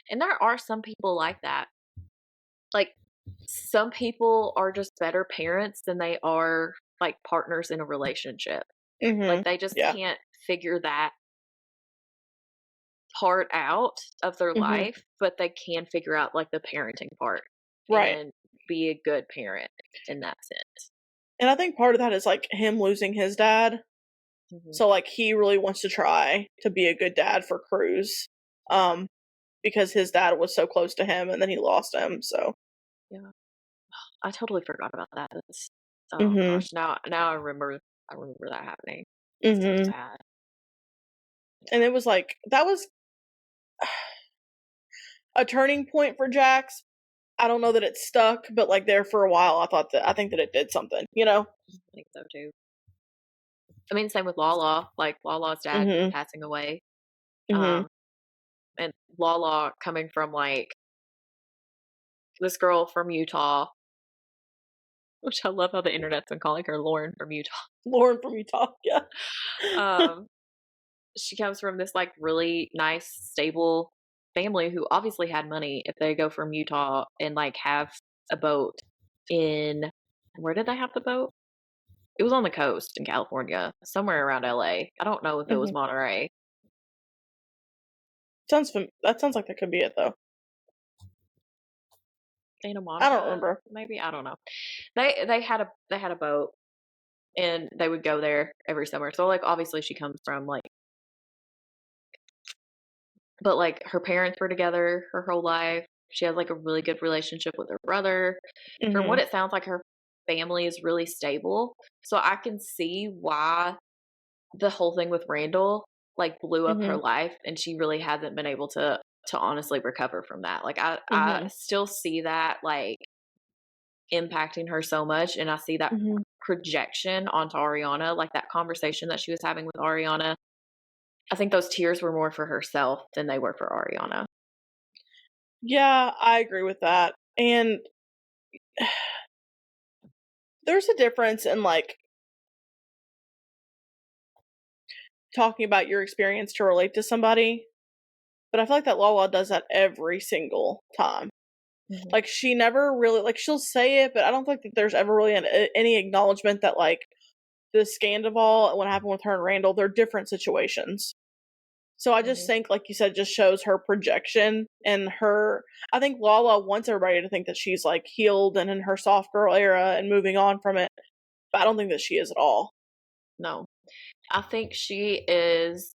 And there are some people like that. Like, some people are just better parents than they are, like, partners in a relationship. Like, they just can't figure that part out of their life, but they can figure out, like, the parenting part. Right. And be a good parent in that sense. And I think part of that is, like, him losing his dad. So, like, he really wants to try to be a good dad for Cruz, because his dad was so close to him and then he lost him, so. Yeah. I totally forgot about that. It's, oh gosh, now I remember that happening. It's so sad. And it was like, that was a turning point for Jax. I don't know that it stuck, but like there for a while, I think that it did something, you know? I think so too. I mean, same with Lala. Like, Lala's dad passing away. And Lala coming from, like, this girl from Utah, which I love how the internet's been calling her Lauren from Utah. Lauren from Utah, yeah. She comes from this, like, really nice, stable family who obviously had money if they go from Utah and, like, have a boat in, where did they have the boat? It was on the coast in California, somewhere around LA. I don't know if it was Monterey. That sounds like that could be it, though. Santa Monica, I don't remember. maybe, I don't know. They had a boat, and they would go there every summer. So, like, obviously she comes from, like, but, like, her parents were together her whole life. She has, like, a really good relationship with her brother. From what it sounds like, her family is really stable. So I can see why the whole thing with Randall, like, blew up her life, and she really hasn't been able to honestly recover from that. Like, I still see that, like, impacting her so much, and I see that projection onto Ariana, like that conversation that she was having with Ariana. I think those tears were more for herself than they were for Ariana. Yeah, I agree with that. And there's a difference in, like, talking about your experience to relate to somebody, but I feel like that Lala does that every single time. Like, she never really, like, she'll say it, but I don't think that there's ever really any acknowledgement that, like, the Scandival and what happened with her and Randall, they're different situations. So I just think, like you said, just shows her projection and I think Lala wants everybody to think that she's, like, healed and in her soft girl era and moving on from it, but I don't think that she is at all. No. I think she is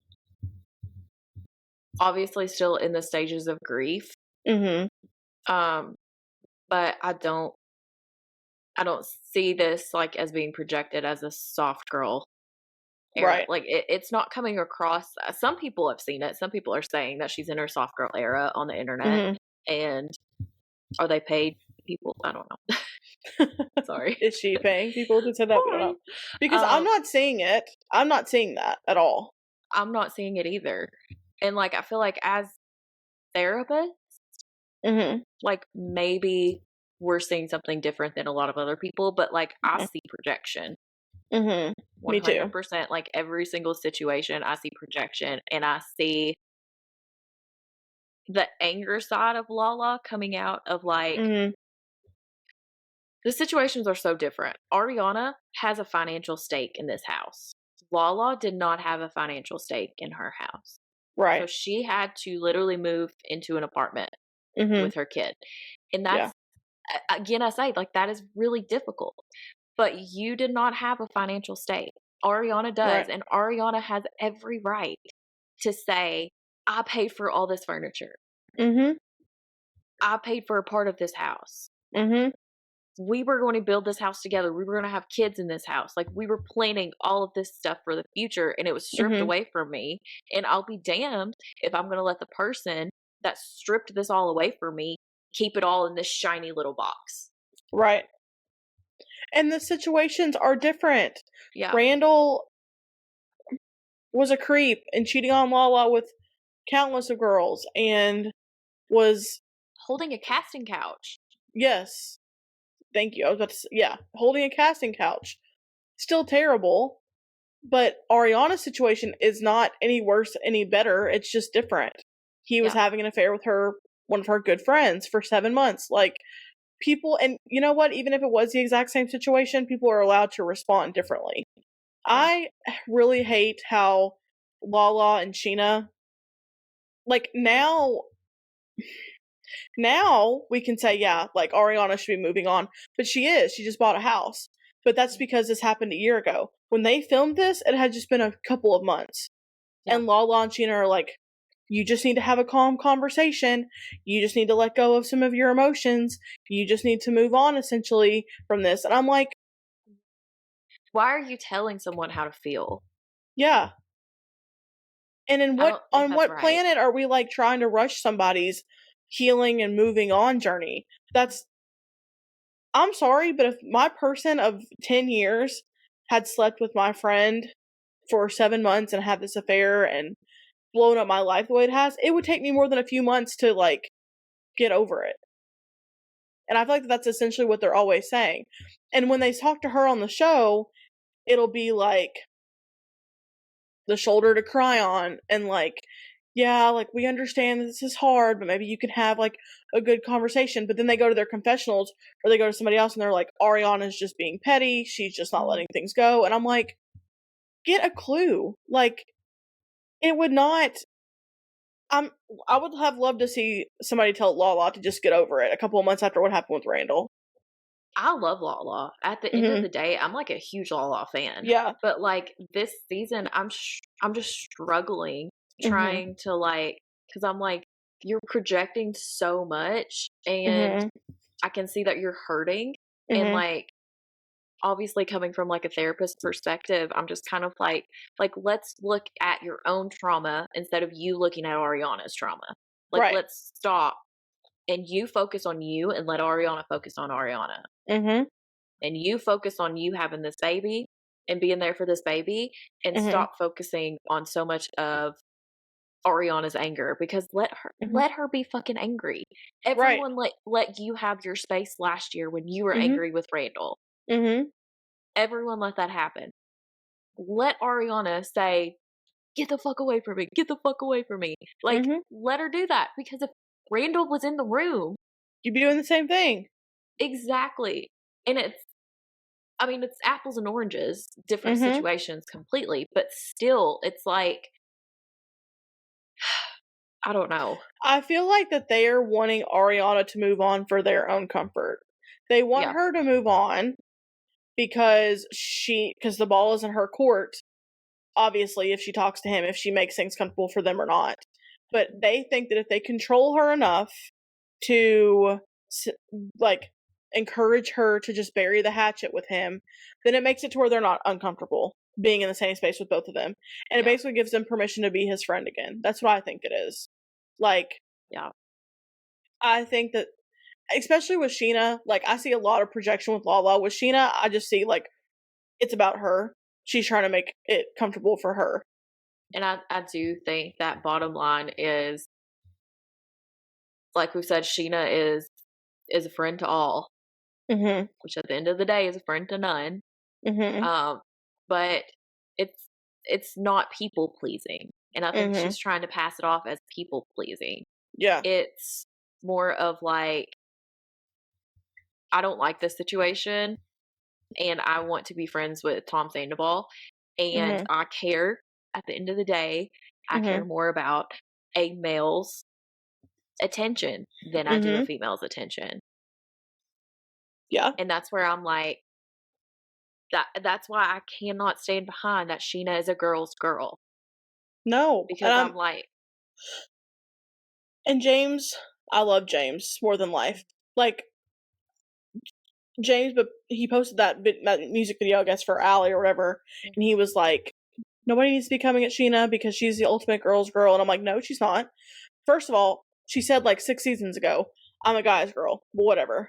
obviously still in the stages of grief. But I don't see this, like, as being projected as a soft girl era. Right. Like, it's not coming across. Some people have seen it. Some people are saying that she's in her soft girl era on the internet. And are they paid people? I don't know. Sorry. Is she paying people to say that? I don't know. Because I'm not seeing it. I'm not seeing that at all. I'm not seeing it either. And, like, I feel like as therapists, like, maybe we're seeing something different than a lot of other people, but, like, I see projection. Me too. 100%. Like, every single situation, I see projection, and I see the anger side of Lala coming out of, like, the situations are so different. Ariana has a financial stake in this house. Lala did not have a financial stake in her house. Right. So she had to literally move into an apartment with her kid. And that's, again, I say, like, that is really difficult. But you did not have a financial stake. Ariana does. Right. And Ariana has every right to say, I paid for all this furniture. I paid for a part of this house. We were going to build this house together. We were going to have kids in this house. Like, we were planning all of this stuff for the future, and it was stripped away from me. And I'll be damned if I'm going to let the person that stripped this all away from me keep it all in this shiny little box. Right. And the situations are different. Yeah. Randall was a creep and cheating on Lala with countless of girls and was holding a casting couch. Yes. Thank you. I was about to say, holding a casting couch. Still terrible. But Ariana's situation is not any worse, any better. It's just different. He was having an affair with one of her good friends for 7 months. Like, people, and you know what? Even if it was the exact same situation, people are allowed to respond differently. I really hate how Lala and Sheena, like, now we can say, yeah, like, Ariana should be moving on. But she is. She just bought a house. But that's because this happened a year ago. When they filmed this, it had just been a couple of months. Yeah. And Lala and Sheena are like, you just need to have a calm conversation. You just need to let go of some of your emotions. You just need to move on, essentially, from this. And I'm like, why are you telling someone how to feel? Yeah. And on what planet are we, like, trying to rush somebody's healing and moving on journey? I'm sorry, but if my person of 10 years had slept with my friend for 7 months and had this affair and blown up my life the way it has, it would take me more than a few months to, like, get over it. And I feel like that's essentially what they're always saying. And when they talk to her on the show, it'll be like the shoulder to cry on, and like, yeah, like, we understand this is hard, but maybe you can have, like, a good conversation. But then they go to their confessionals, or they go to somebody else, and they're like, Ariana's just being petty. She's just not letting things go. And I'm like, get a clue. Like, it would not. I would have loved to see somebody tell Lala to just get over it a couple of months after what happened with Randall. I love Lala. At the end of the day, I'm like a huge Lala fan. Yeah. But like this season, I'm just struggling trying to, like, because I'm like, you're projecting so much, and I can see that you're hurting, and like, obviously coming from like a therapist perspective, I'm just kind of like let's look at your own trauma instead of you looking at Ariana's trauma. Like, let's stop and you focus on you and let Ariana focus on Ariana. And you focus on you having this baby and being there for this baby, and stop focusing on so much of Ariana's anger, because let her be fucking angry. Everyone let you have your space last year when you were angry with Randall. Everyone let that happen. Let Ariana say, get the fuck away from me. Get the fuck away from me. Like, let her do that, because if Randall was in the room, you'd be doing the same thing. Exactly. And it's apples and oranges, different situations completely, but still, it's like, I don't know. I feel like that they are wanting Ariana to move on for their own comfort. They want her to move on because the ball is in her court, obviously, if she talks to him, if she makes things comfortable for them or not. But they think that if they control her enough to, like, encourage her to just bury the hatchet with him, then it makes it to where they're not uncomfortable being in the same space with both of them. And it basically gives them permission to be his friend again. That's what I think it is. Like, I think that, especially with Sheena, like, I see a lot of projection with Lala. With Sheena, I just see, like, it's about her. She's trying to make it comfortable for her. And I do think that bottom line is, like we said, Sheena is a friend to all, which at the end of the day is a friend to none. But it's not people pleasing, and I think she's trying to pass it off as people pleasing. Yeah, it's more of like, I don't like this situation, and I want to be friends with Tom Sandoval, and I care. At the end of the day, I care more about a male's attention than I do a female's attention. Yeah. And that's where I'm like, that's why I cannot stand behind that Sheena is a girl's girl. No. Because I'm like... And James, I love James more than life. Like, James, but he posted that music video, I guess, for Allie or whatever, and he was like, nobody needs to be coming at Sheena because she's the ultimate girl's girl. And I'm like, no, she's not. First of all, she said like 6 seasons ago, I'm a guy's girl. Well, whatever.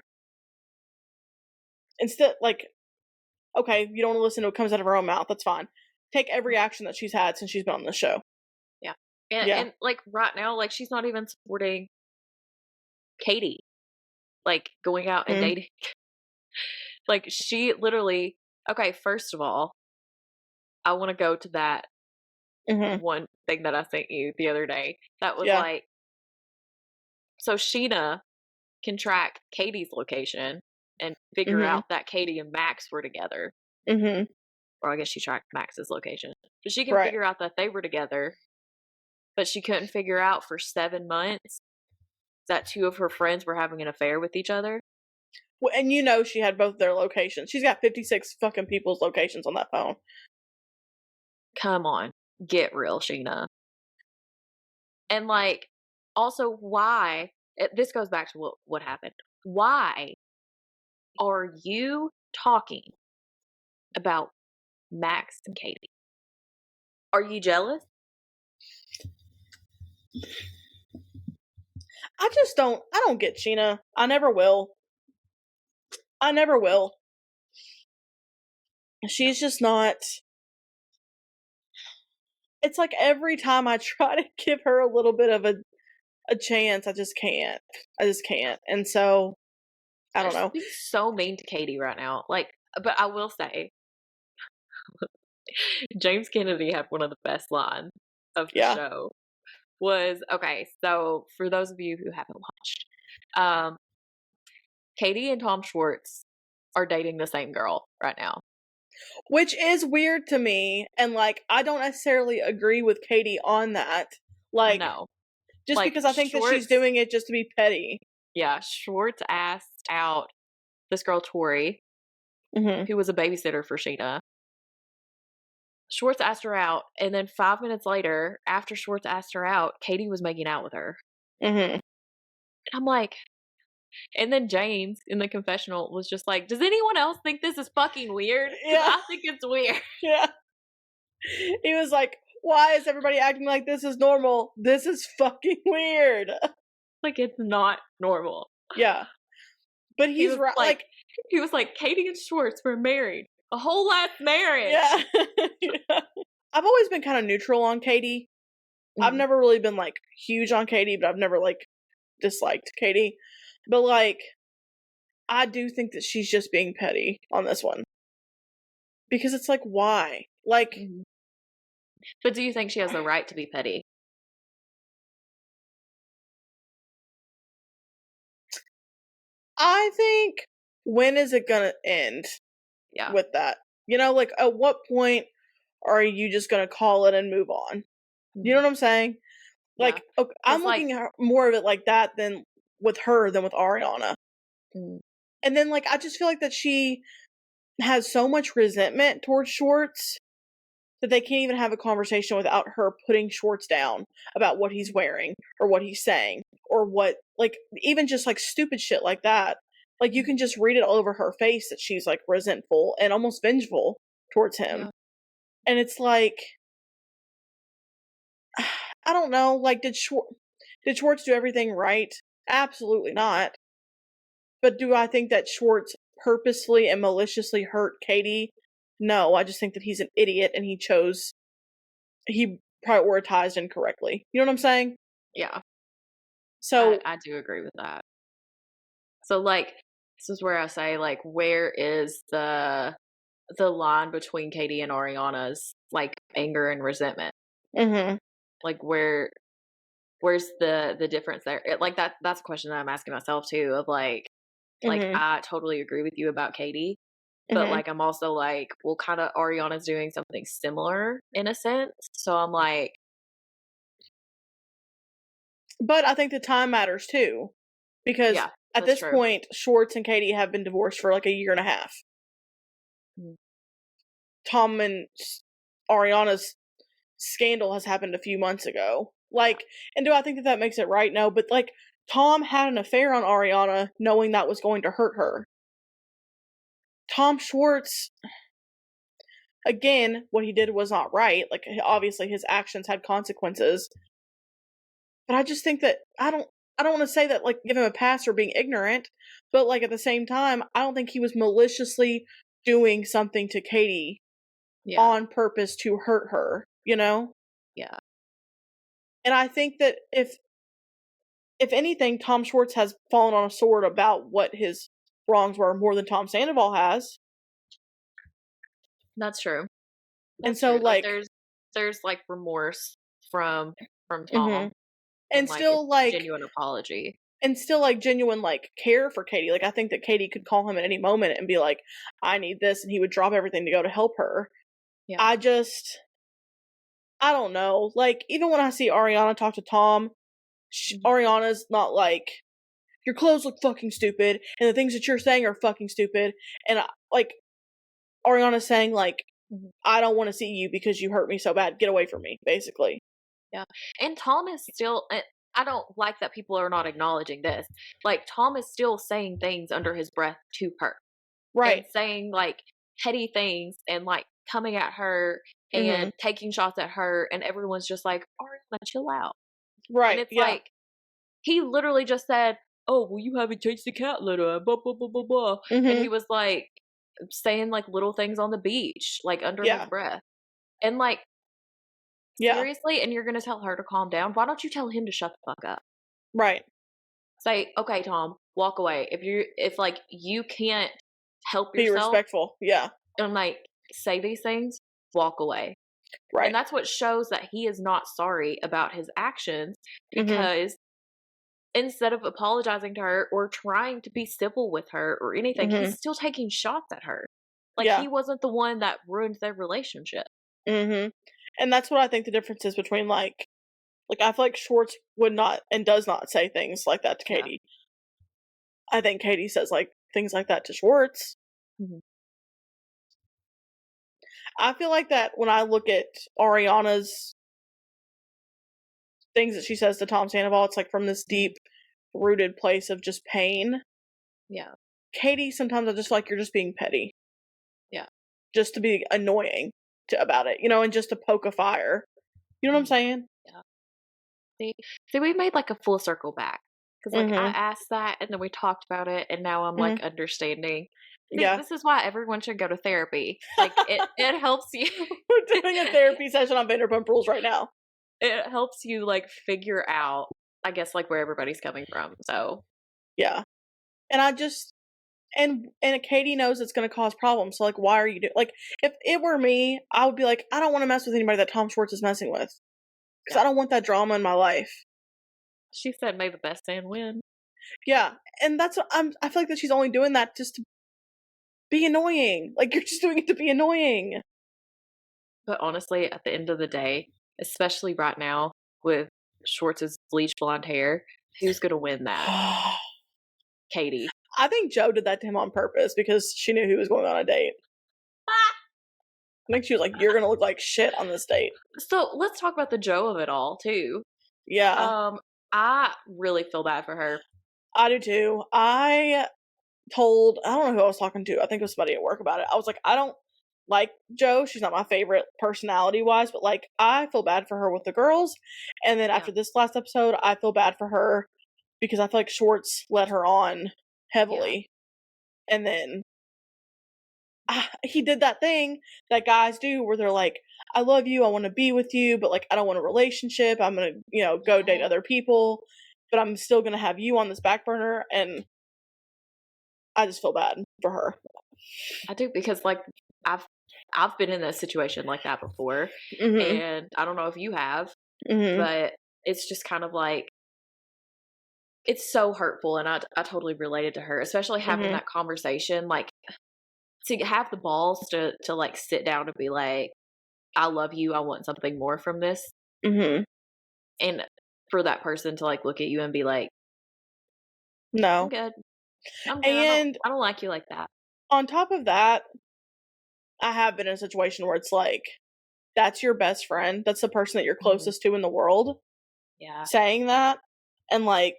Instead, like, okay, you don't want to listen to what comes out of her own mouth. That's fine. Take every action that she's had since she's been on the show. Yeah. And like, right now, like, she's not even supporting Katie, like, going out and dating. Like, she literally, okay, first of all, I want to go to that one thing that I sent you the other day. That was like, so Sheena can track Katie's location and figure out that Katie and Max were together. Or I guess she tracked Max's location. But she can figure out that they were together. But she couldn't figure out for 7 months that 2 of her friends were having an affair with each other. Well, and you know she had both their locations. She's got 56 fucking people's locations on that phone. Come on. Get real, Sheena. And, like, also why, this goes back to what happened. Why are you talking about Max and Katie? Are you jealous? I don't get Sheena. I never will. She's just not. It's like every time I try to give her a little bit of a chance, I just can't. And so, I don't know. She's so mean to Katie right now. Like, but I will say, James Kennedy had one of the best lines of the show. Okay, so for those of you who haven't watched, Katie and Tom Schwartz are dating the same girl right now. Which is weird to me, and, like, I don't necessarily agree with Katie on that. Like, no. Just like, because I think that she's doing it just to be petty. Yeah, Schwartz asked out this girl, Tori, who was a babysitter for Sheena. Schwartz asked her out, and then 5 minutes later, after Schwartz asked her out, Katie was making out with her. And I'm like, and then James in the confessional was just like, does anyone else think this is fucking weird? Yeah. I think it's weird. Yeah. He was like, why is everybody acting like this is normal? This is fucking weird. Like, it's not normal. Yeah. But he's right. Like, he was like, Katie and Schwartz were married. A whole ass marriage. Yeah. Yeah. I've always been kind of neutral on Katie. I've never really been, like, huge on Katie, but I've never, like, disliked Katie. But, like, I do think that she's just being petty on this one. Because it's like, why? Like... But do you think she has the right to be petty? I think, when is it gonna end with that? You know, like, at what point are you just gonna call it and move on? You know what I'm saying? Like, okay, I'm looking at more of it like that than with her than with Ariana. And then, like, I just feel like that she has so much resentment towards Schwartz that they can't even have a conversation without her putting Schwartz down about what he's wearing or what he's saying or what, like, even just, like, stupid shit like that. Like, you can just read it all over her face that she's, like, resentful and almost vengeful towards him. Yeah. And it's like, I don't know, like, did Schwartz do everything right? Absolutely not. But do I think that Schwartz purposely and maliciously hurt Katie? No, I just think that he's an idiot and he prioritized incorrectly. You know what I'm saying? Yeah. So I do agree with that. So, like, this is where I say, like, where is the line between Katie and Ariana's, like, anger and resentment? Like, where's the difference there? That's a question that I'm asking myself too, of like I totally agree with you about Katie, but like I'm also like, well, kind of Ariana's doing something similar in a sense, so I'm like, but I think the time matters too, because at this point Schwartz and Katie have been divorced for like a year and a half. Tom and Ariana's scandal has happened a few months ago. Like, and do I think that makes it right? No, but like, Tom had an affair on Ariana knowing that was going to hurt her. Tom Schwartz, again, what he did was not right. Like, obviously his actions had consequences. But I just think that, I don't want to say that, like, give him a pass for being ignorant, but, like, at the same time, I don't think he was maliciously doing something to Katie on purpose to hurt her, you know? Yeah. And I think that if anything, Tom Schwartz has fallen on a sword about what his wrongs were more than Tom Sandoval has. That's true. And That's so, true. Like like, there's like remorse from Tom, mhm. and And like it's still, like, genuine apology. genuine, like, care for Katie. Like, I think that Katie could call him at any moment and be like, I need this, and he would drop everything to go to help her. Yeah. I don't know. Like, even when I see Ariana talk to Tom, Ariana's not like, your clothes look fucking stupid, and the things that you're saying are fucking stupid. And, like, Ariana's saying, like, I don't want to see you because you hurt me so bad. Get away from me, basically. Yeah. And Tom is still, I don't like that people are not acknowledging this. Like, Tom is still saying things under his breath to her. Right. And saying, like, petty things and, like, coming at her and taking shots at her. And everyone's just like, Ariana, chill out. Right. And it's Yeah. like, he literally just said, oh, well, you haven't changed the cat litter, blah, blah, blah, blah, blah. And he was, like, saying, like, little things on the beach, like, under his breath. And, like, seriously? And you're going to tell her to calm down? Why don't you tell him to shut the fuck up? Right. Say, okay, Tom, walk away. If like, you can't help Be yourself. respectful. Yeah. And, like, say these things, walk away. Right. And that's what shows that he is not sorry about his actions, because instead of apologizing to her or trying to be civil with her or anything, he's still taking shots at her. Like, he wasn't the one that ruined their relationship. And that's what I think the difference is between, like, I feel like Schwartz would not and does not say things like that to Katie. I think Katie says, like, things like that to Schwartz. I feel like that when I look at Ariana's things that she says to Tom Sandoval, it's like from this deep rooted place of just pain. Yeah. Katie, sometimes I just feel like you're just being petty. Yeah. Just to be annoying about it, you know, and just to poke a fire. You know what I'm saying? Yeah. See, we made, like, a full circle back. Because, like, I asked that, and then we talked about it, and now I'm, like, understanding. See, this is why everyone should go to therapy. Like, it helps you. We're doing a therapy session on Vanderpump Rules right now. It helps you, like, figure out, I guess, like, where everybody's coming from, so. Yeah. And I just, and Katie knows it's going to cause problems, so, like, why are you doing, like, if it were me, I would be like, I don't want to mess with anybody that Tom Schwartz is messing with. Because I don't want that drama in my life. She said, may the best man win. Yeah, and that's what I feel like that she's only doing that just to be annoying. Like, you're just doing it to be annoying. But honestly, at the end of the day, especially right now with Schwartz's bleach blonde hair, who's going to win that? Katie. I think Joe did that to him on purpose because she knew he was going on a date. I think she was like, you're going to look like shit on this date. So let's talk about the Joe of it all, too. Yeah. I really feel bad for her. I do, too. I don't know who I was talking to. I think it was somebody at work about it. I was like, I don't like Joe. She's not my favorite personality-wise, but, like, I feel bad for her with the girls. And then after this last episode, I feel bad for her because I feel like Schwartz led her on heavily. Yeah. And then he did that thing that guys do where they're like, I love you, I want to be with you, but, like, I don't want a relationship. I'm going to, you know, go date other people, but I'm still going to have you on this back burner. And I just feel bad for her. I do, because, like, I've been in a situation like that before, and I don't know if you have, but it's just kind of like, it's so hurtful, and I totally related to her, especially having that conversation, like, to have the balls to like, sit down and be like, I love you, I want something more from this, and for that person to, like, look at you and be like, no, I'm good. And I don't like you like that. On top of that, I have been in a situation where it's like, that's your best friend, that's the person that you're closest to in the world, saying that, and, like,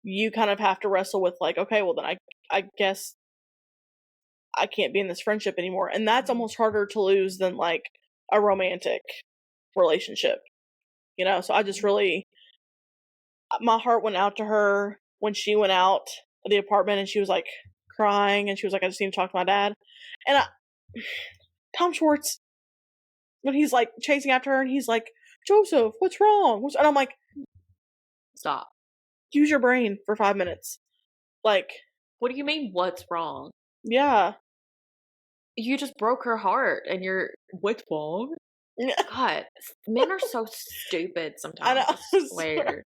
you kind of have to wrestle with, like, okay, well then I guess I can't be in this friendship anymore, and that's almost harder to lose than, like, a romantic relationship, you know. So I just really, my heart went out to her when she went out of the apartment and she was, like, crying, and she was like, I just need to talk to my dad. And Tom Schwartz, when he's, like, chasing after her and he's like, Joseph, what's wrong? And I'm like, stop. Use your brain for 5 minutes. Like, what do you mean, what's wrong? Yeah. you just broke her heart and you're, what's wrong? God, men are so stupid sometimes, I swear.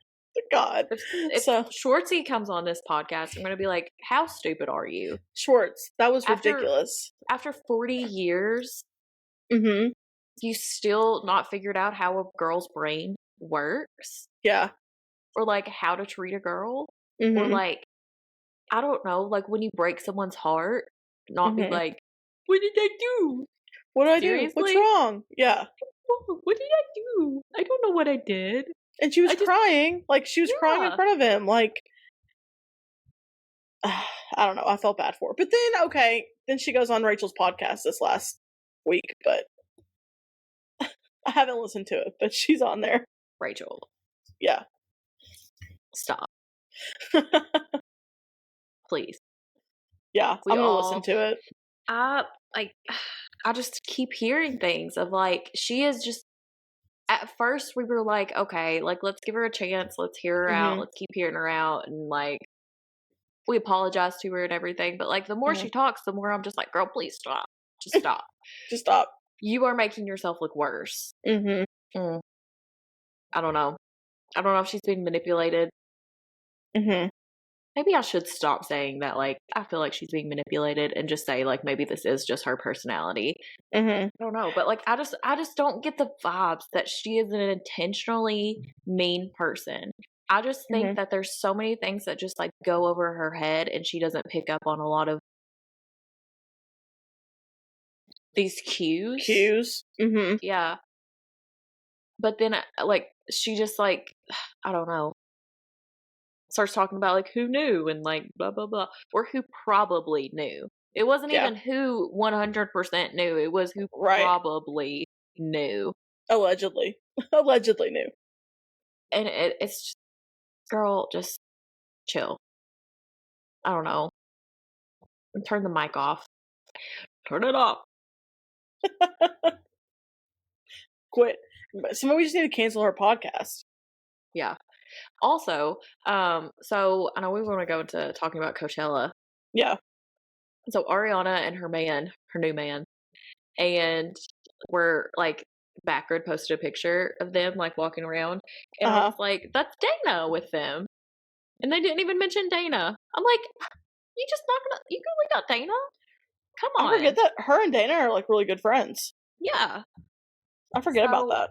God. If Schwartzy comes on this podcast, I'm going to be like, how stupid are you? Schwartz, that was ridiculous. After 40 years, mm-hmm. you still not figured out how a girl's brain works? Yeah. Or, like, how to treat a girl? Mm-hmm. Or, like, I don't know, like, when you break someone's heart, not be like, what did I do? What did I do? What's wrong? Yeah. What did I do? I don't know what I did. And she was crying. Like, she was crying in front of him. Like, I don't know. I felt bad for her. But then, okay, then she goes on Rachel's podcast this last week, but I haven't listened to it, but she's on there. Rachel. Yeah. Stop. Please. Yeah, I'm going to listen to it. I just keep hearing things of, like, she is just, at first we were like, okay, like, let's give her a chance. Let's hear her out. Let's keep hearing her out. And, like, we apologize to her and everything. But, like, the more she talks, the more I'm just like, girl, please stop. Just stop. Just stop. You are making yourself look worse. Mm-hmm. I don't know. I don't know if she's being manipulated. Mm-hmm. Maybe I should stop saying that, like, I feel like she's being manipulated and just say, like, maybe this is just her personality. I don't know. But, like, I just don't get the vibes that she is an intentionally mean person. I just think that there's so many things that just, like, go over her head and she doesn't pick up on a lot of these cues. Mm-hmm. Yeah. But then, like, she just, like, I don't know, starts talking about, like, who knew and, like, blah, blah, blah, or who probably knew. It wasn't even who 100% knew. It was who probably knew. Allegedly knew. And it's just, girl, just chill. I don't know. Turn the mic off. Turn it off. Quit. So maybe we just need to cancel her podcast. Yeah. Also, so I know we want to go into talking about Coachella. Yeah. So Ariana and her new man, and we're like, Backroad posted a picture of them like walking around, and I was like, that's Dana with them. And they didn't even mention Dana. I'm like, you really got Dana? Come on. I forget that her and Dana are like really good friends. Yeah. I forget about that.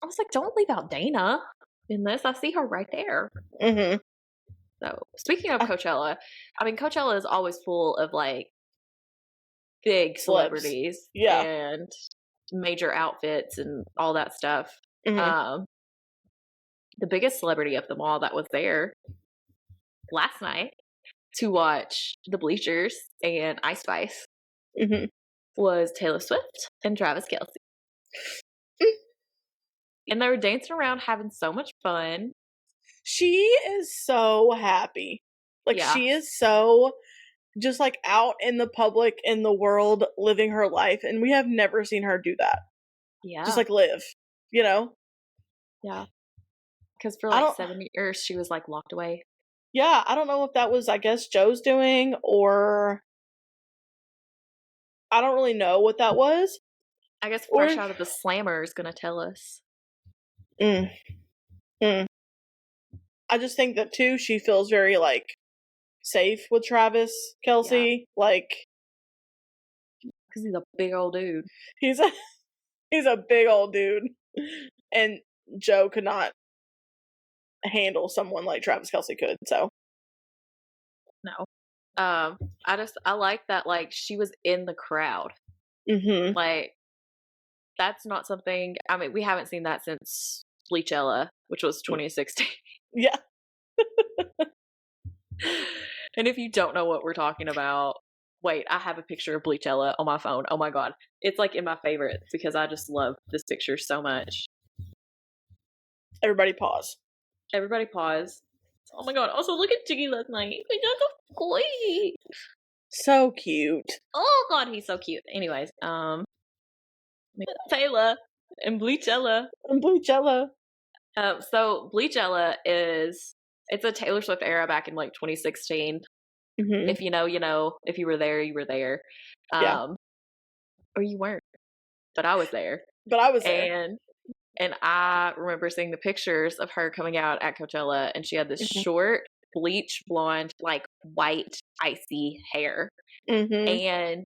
I was like, don't leave out Dana in this. I see her right there. Mm-hmm. So, speaking of Coachella, I mean, Coachella is always full of, like, big celebrities and major outfits and all that stuff. The biggest celebrity of them all that was there last night to watch the Bleachers and Ice Spice was Taylor Swift and Travis Kelce. And they were dancing around having so much fun. She is so happy. Like, she is so just, like, out in the public, in the world, living her life. And we have never seen her do that. Yeah. Just, like, live. You know? Yeah. Because for, like, 7 years, she was, like, locked away. Yeah. I don't know if that was, I guess, Joe's doing, or I don't really know what that was. I guess Fresh Out of the Slammer is going to tell us. I just think that, too, she feels very, like, safe with Travis Kelce. Yeah. Like, because he's a big old dude. He's a big old dude. And Joe could not handle someone like Travis Kelce could, so. No. I like that, like, she was in the crowd. Like, that's not something, I mean, we haven't seen that since Bleachella, which was 2016. Yeah. And if you don't know what we're talking about, wait, I have a picture of Bleachella on my phone. Oh my god. It's like in my favorites because I just love this picture so much. Everybody pause. Everybody pause. Oh my god. Also, look at Jiggy last night. He's so sweet. So cute. Oh god, he's so cute. Anyways, Taylor and Bleachella. So Bleachella it's a Taylor Swift era back in like 2016. If you know, you know. If you were there, you were there. Yeah. Or you weren't. But I was there. But I was there. And I remember seeing the pictures of her coming out at Coachella, and she had this Mm-hmm. short, bleach blonde, like white, icy hair. Mm-hmm. And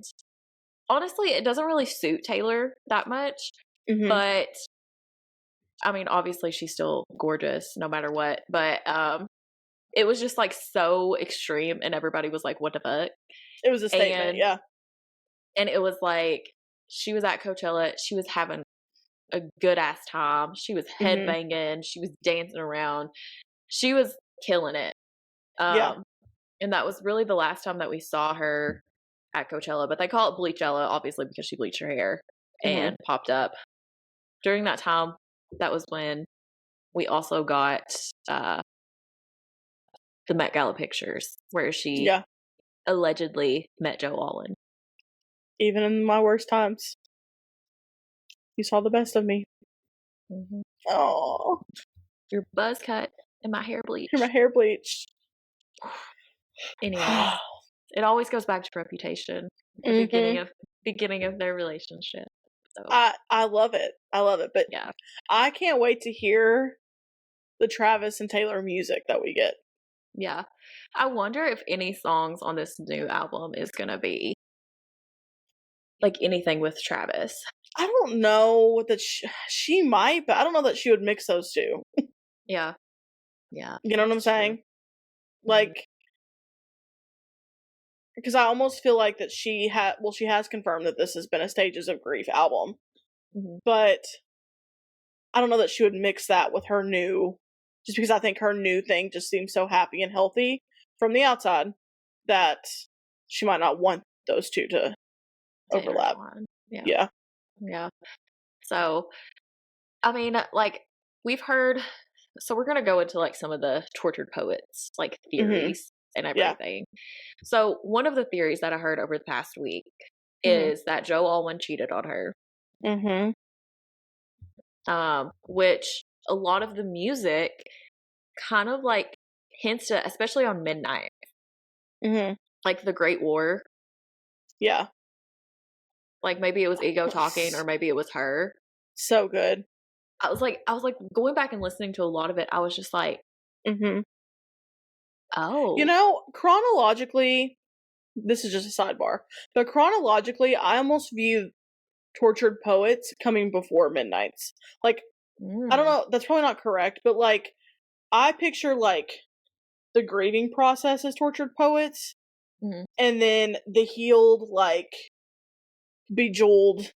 honestly, it doesn't really suit Taylor that much. Mm-hmm. But I mean, obviously she's still gorgeous no matter what. But it was just like so extreme, and everybody was like, what the fuck? It was a statement, yeah. And it was like, she was at Coachella, she was having a good ass time. She was headbanging, she was dancing around, she was killing it. Yeah. And that was really the last time that we saw her at Coachella. But they call it Bleachella, obviously, because she bleached her hair and popped up. During that time, that was when we also got the Met Gala pictures, where she allegedly met Joe Alwyn. Even in my worst times, you saw the best of me. Oh, your buzz cut and my hair bleached. My hair bleached. Anyway, it always goes back to reputation. The beginning of their relationship. So I love it. I love it. But yeah, I can't wait to hear the Travis and Taylor music that we get. Yeah. I wonder if any songs on this new album is going to be like anything with Travis. I don't know that she might, but I don't know that she would mix those two. Yeah. Yeah. You know what I'm saying? Like, because I almost feel like that she has confirmed that this has been a Stages of Grief album. But I don't know that she would mix that with her new, just because I think her new thing just seems so happy and healthy from the outside that she might not want those two to overlap. Yeah. So, I mean, like, we've heard, so we're going to go into like some of the tortured poets, like theories and everything. So one of the theories that I heard over the past week is that Joe Alwyn cheated on her. Which a lot of the music kind of like hints to, especially on Midnight. Like the Great War. Yeah. Like maybe it was Ego talking, or maybe it was her. So good. I was like going back and listening to a lot of it. I was just like, oh, you know, chronologically, this is just a sidebar, but chronologically, I almost view Tortured Poets coming before Midnight's. Like, I don't know, that's probably not correct, but like, I picture like the grieving process as Tortured Poets, and then the healed, like, bejeweled,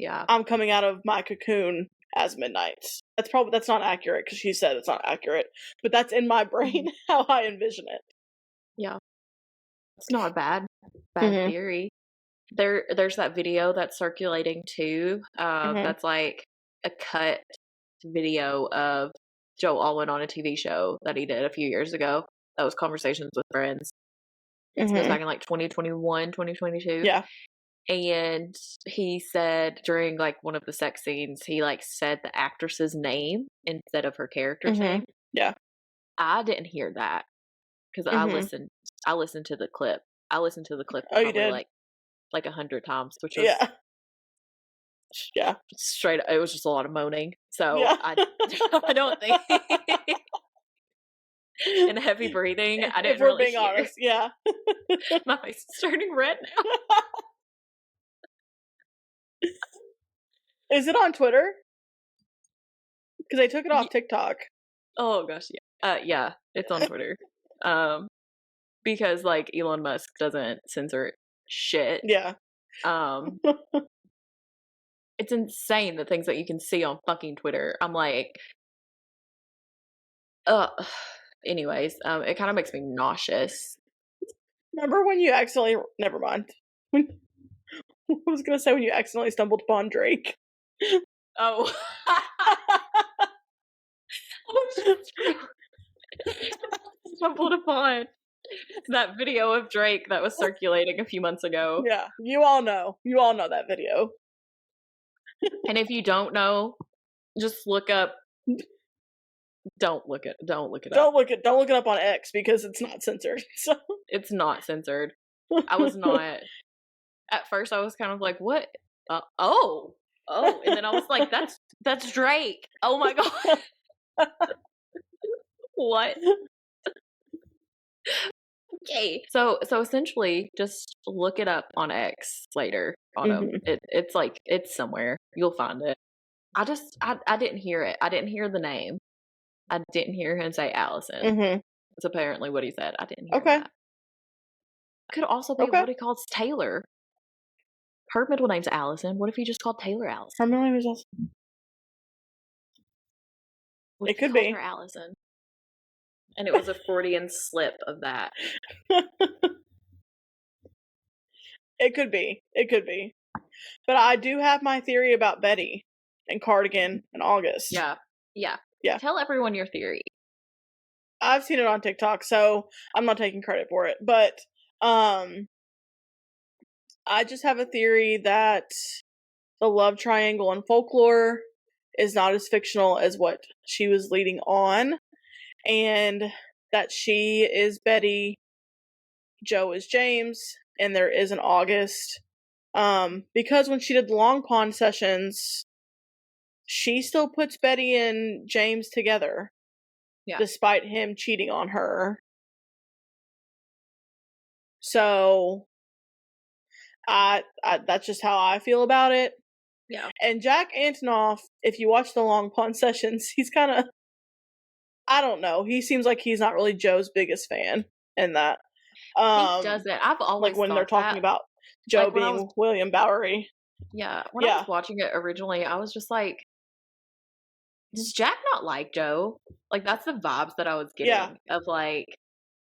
I'm coming out of my cocoon as Midnight's. That's not accurate, because she said it's not accurate, but that's in my brain how I envision it. Yeah. It's not a bad theory. There's that video that's circulating too. That's like a cut video of Joe Alwyn on a TV show that he did a few years ago. That was Conversations with Friends. It was back in like 2021, 2022. Yeah. And he said during like one of the sex scenes, he like said the actress's name instead of her character's name. Yeah. I didn't hear that because I listened to the clip. I listened to the clip probably like 100 times, which was straight. It was just a lot of moaning. So I don't think and heavy breathing. I didn't. If we're really being honest, my face is turning red now. Is it on Twitter? Because I took it off TikTok. Oh gosh, yeah, it's on Twitter. Because like Elon Musk doesn't censor shit. Yeah. It's insane the things that you can see on fucking Twitter. I'm like, anyways, it kind of makes me nauseous. Remember when you accidentally, never mind. I was gonna say when you accidentally stumbled upon Drake. Oh. Stumbled upon that video of Drake that was circulating a few months ago. Yeah, you all know that video. And if you don't know, just look up Don't look it up. Don't look it up on X because it's not censored. So It's not censored. I was not. At first, I was kind of like, "What? Oh," and then I was like, "That's Drake." Oh my god, what? Okay, so essentially, just look it up on X later. On it's like it's somewhere. You'll find it. I didn't hear it. I didn't hear the name. I didn't hear him say Allison. That's apparently what he said. I didn't hear that. Could also be what he calls Taylor. Her middle name's Allison. What if he just called Taylor Allison? Her middle name is also. It could be her Allison. And it was a Freudian slip of that. It could be. But I do have my theory about Betty and Cardigan and August. Yeah. Tell everyone your theory. I've seen it on TikTok, so I'm not taking credit for it. But I just have a theory that the love triangle in folklore is not as fictional as what she was leading on, and that she is Betty, Joe is James, and there is an August. Because when she did the Long Pond sessions, she still puts Betty and James together, despite him cheating on her. So, that's just how I feel about it. Yeah. And Jack Antonoff, if you watch the Long Pond sessions, he's kind of, I don't know. He seems like he's not really Joe's biggest fan in that. He doesn't. I've always like when thought they're talking about Joe like being William Bowery. Yeah. When I was watching it originally, I was just like, does Jack not like Joe? Like, that's the vibes that I was getting of like,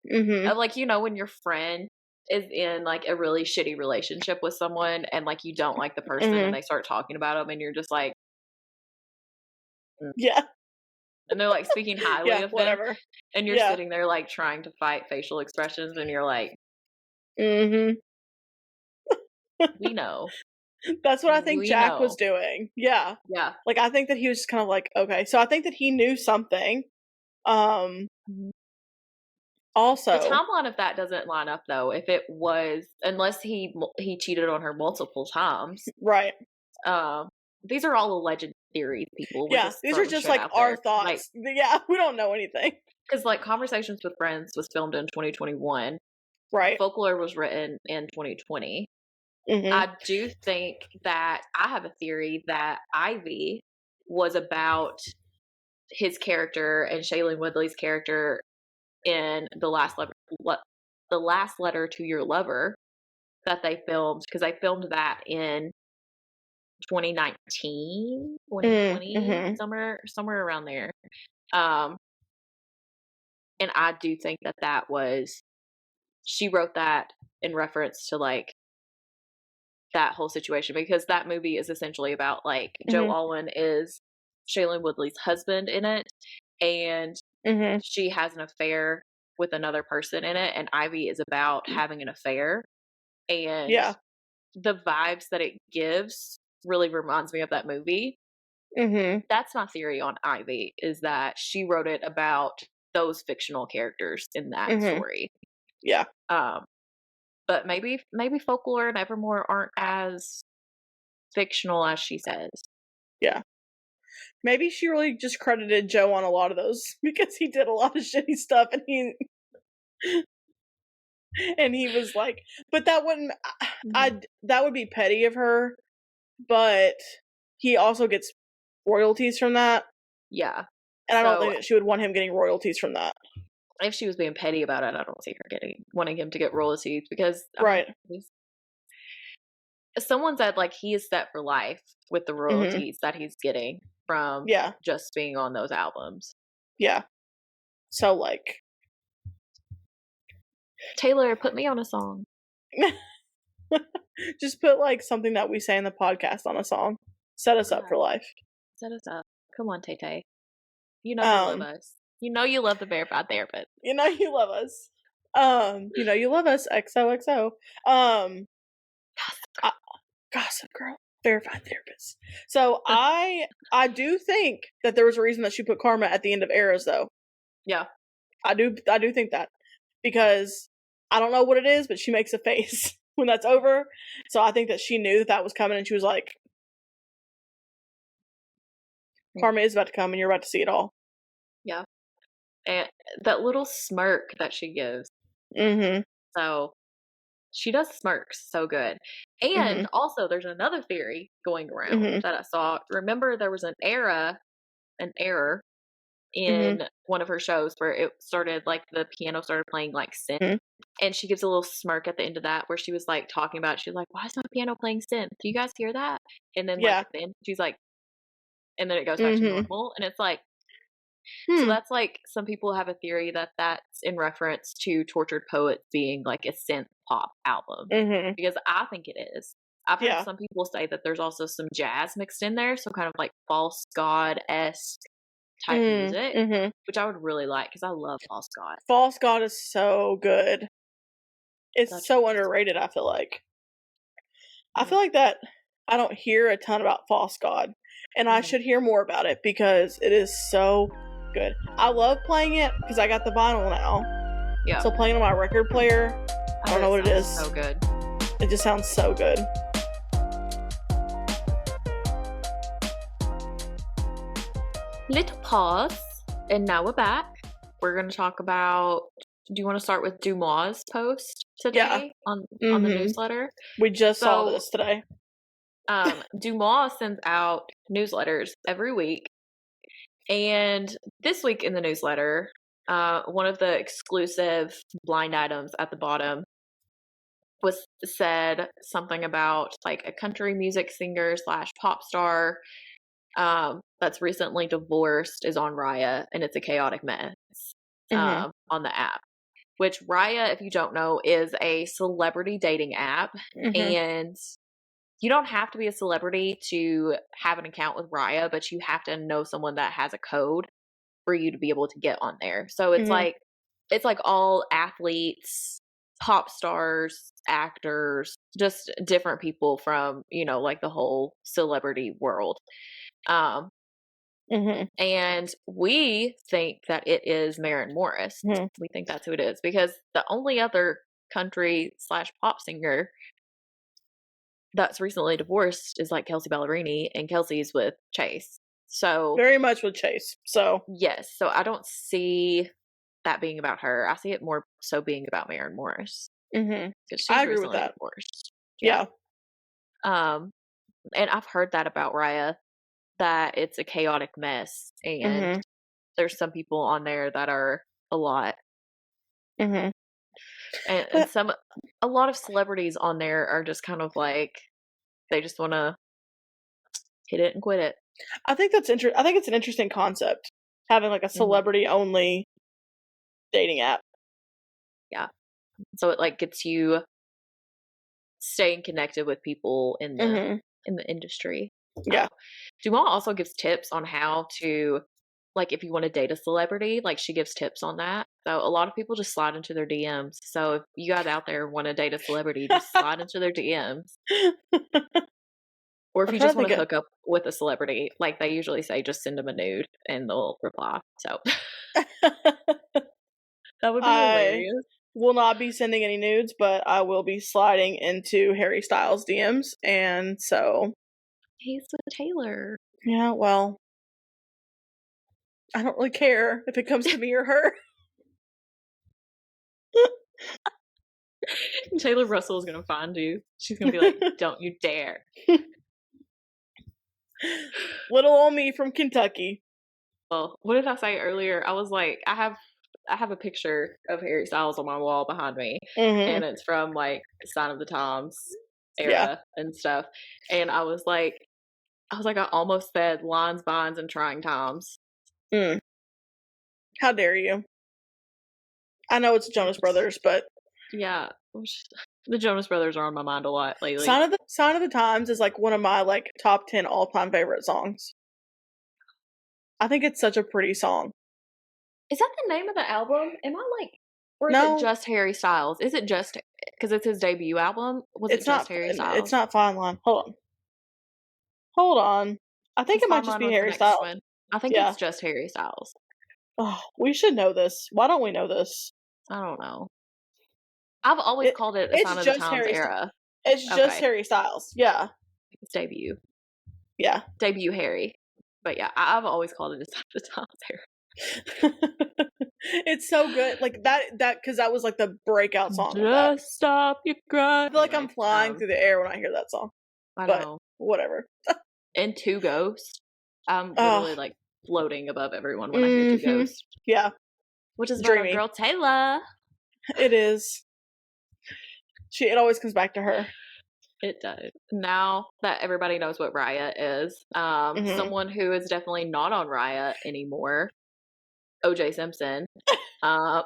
when your friend is in like a really shitty relationship with someone and like you don't like the person and they start talking about them and you're just like, and they're like speaking highly of them, and you're sitting there like trying to fight facial expressions and you're like, we know. That's what I think Jack was doing. Yeah. Like, I think that he was just kind of like, okay. So I think that he knew something. Also, the timeline of that doesn't line up though. If it was, unless he cheated on her multiple times, right? These are all alleged theories, people. These are just like our thoughts. Like, we don't know anything. Because like Conversations with Friends was filmed in 2021, right? Folklore was written in 2020. I do think that I have a theory that Ivy was about his character and Shailene Woodley's character in the last letter to your lover that they filmed, because they filmed that in 2019, 2020, somewhere around there. And I do think that was, she wrote that in reference to like that whole situation, because that movie is essentially about like Joe Alwyn is Shailene Woodley's husband in it, and she has an affair with another person in it, and Ivy is about having an affair, and the vibes that it gives really reminds me of that movie. That's my theory on Ivy, is that she wrote it about those fictional characters in that story. But maybe Folklore and Evermore aren't as fictional as she says. Maybe she really just credited Joe on a lot of those because he did a lot of shitty stuff, and he was like, but that wouldn't, that would be petty of her, but he also gets royalties from that. And I don't think that she would want him getting royalties from that. If she was being petty about it, I don't see her wanting him to get royalties, because someone said like he is set for life with the royalties that he's getting from just being on those albums. So like, Taylor, put me on a song. Just put like something that we say in the podcast on a song. Set us up for life. Set us up. Come on, Tay-Tay. You know you love us. You know you love the Verified Therapist. You know you love us. You know you love us. XOXO. Gossip Girl. Verified therapist. So I do think that there was a reason that she put Karma at the end of Eras, though. Yeah. I do think that. Because I don't know what it is, but she makes a face when that's over. So I think that she knew that was coming, and she was like, Karma is about to come, and you're about to see it all. Yeah. And that little smirk that she gives. Mm-hmm. So she does smirks so good. And also there's another theory going around that I saw. Remember there was an error in one of her shows where it started like the piano started playing like synth. And she gives a little smirk at the end of that where she was like talking about it. She's like, why is my piano playing synth? Do you guys hear that? And then like at the end she's like, and then it goes back to normal. And it's like, so that's like, some people have a theory that that's in reference to Tortured Poets being like a synth pop album. Because I think it is. I've heard some people say that there's also some jazz mixed in there. So kind of like False God-esque type music, which I would really like because I love False God. False God is so good. It's so underrated, I feel like. I feel like that I don't hear a ton about False God. And I should hear more about it because it is so good. I love playing it because I got the vinyl now. Yeah. So playing on my record player, I don't know what it is. So good. It just sounds so good. Little pause, and now we're back. We're going to talk about. Do you want to start with Dumas' post today on the newsletter? We just saw this today. Dumas sends out newsletters every week. And this week in the newsletter, one of the exclusive blind items at the bottom was said something about like a country music singer / pop star that's recently divorced is on Raya, and it's a chaotic mess on the app. Which Raya, if you don't know, is a celebrity dating app. And you don't have to be a celebrity to have an account with Raya, but you have to know someone that has a code for you to be able to get on there. So it's like all athletes, pop stars, actors, just different people from, like the whole celebrity world. And we think that it is Maren Morris. We think that's who it is because the only other country / pop singer that's recently divorced is like Kelsey Ballerini, and Kelsey's with Chase. So very much with Chase. So yes. So I don't see that being about her. I see it more so being about Maren Morris. I agree with that. Divorced. Yeah. And I've heard that about Raya, that it's a chaotic mess, and there's some people on there that are a lot. And a lot of celebrities on there are just kind of like, they just want to hit it and quit it. I think that's I think it's an interesting concept, having like a celebrity only dating app. Yeah. So it like gets you staying connected with people in the industry. Yeah. Dumas also gives tips on how to, like, if you want to date a celebrity, like, she gives tips on that. So a lot of people just slide into their DMs. So if you guys out there want to date a celebrity, just slide into their DMs. Or if you just want to hook up with a celebrity, like they usually say, just send them a nude and they'll reply. So that would be hilarious. Will not be sending any nudes, but I will be sliding into Harry Styles' DMs, and so he's with Taylor. Yeah, well, I don't really care if it comes to me or her. Taylor Russell is gonna find you. She's gonna be like, "Don't you dare!" Little old me from Kentucky. Well, what did I say earlier? I was like, I have a picture of Harry Styles on my wall behind me, and it's from like Sign of the Times era and stuff. And I was like, I almost said lines, binds, and trying times. How dare you? I know it's Jonas Brothers, but yeah, the Jonas Brothers are on my mind a lot lately. Sign of the Times is like one of my like top 10 all-time favorite songs. I think it's such a pretty song. Is that the name of the album? Am I like, or is it just Harry Styles? Is it just because it's his debut album? Was it just Harry Styles? It's not Fine Line. Hold on. Hold on. I think Just it might follow just on be with the Harry next Styles. one. I think Yeah. it's just Harry Styles. Oh, we should know this. Why don't we know this? I don't know. I've always called it a Sign It's of the just Times Harry. era. It's just Harry Styles. Yeah. It's debut. Yeah. Debut Harry. But yeah, I've always called it a Sign of the Times era. It's so good. Like that because that was like the breakout song. Just stop your crying. I feel like I'm flying through the air when I hear that song. I But know. whatever. And Two Ghosts. I'm literally like floating above everyone when I hear Two Ghosts. Yeah. Which is about our girl Taylor. It is. It always comes back to her. It does. Now that everybody knows what Riot is, someone who is definitely not on Riot anymore, OJ Simpson. I'm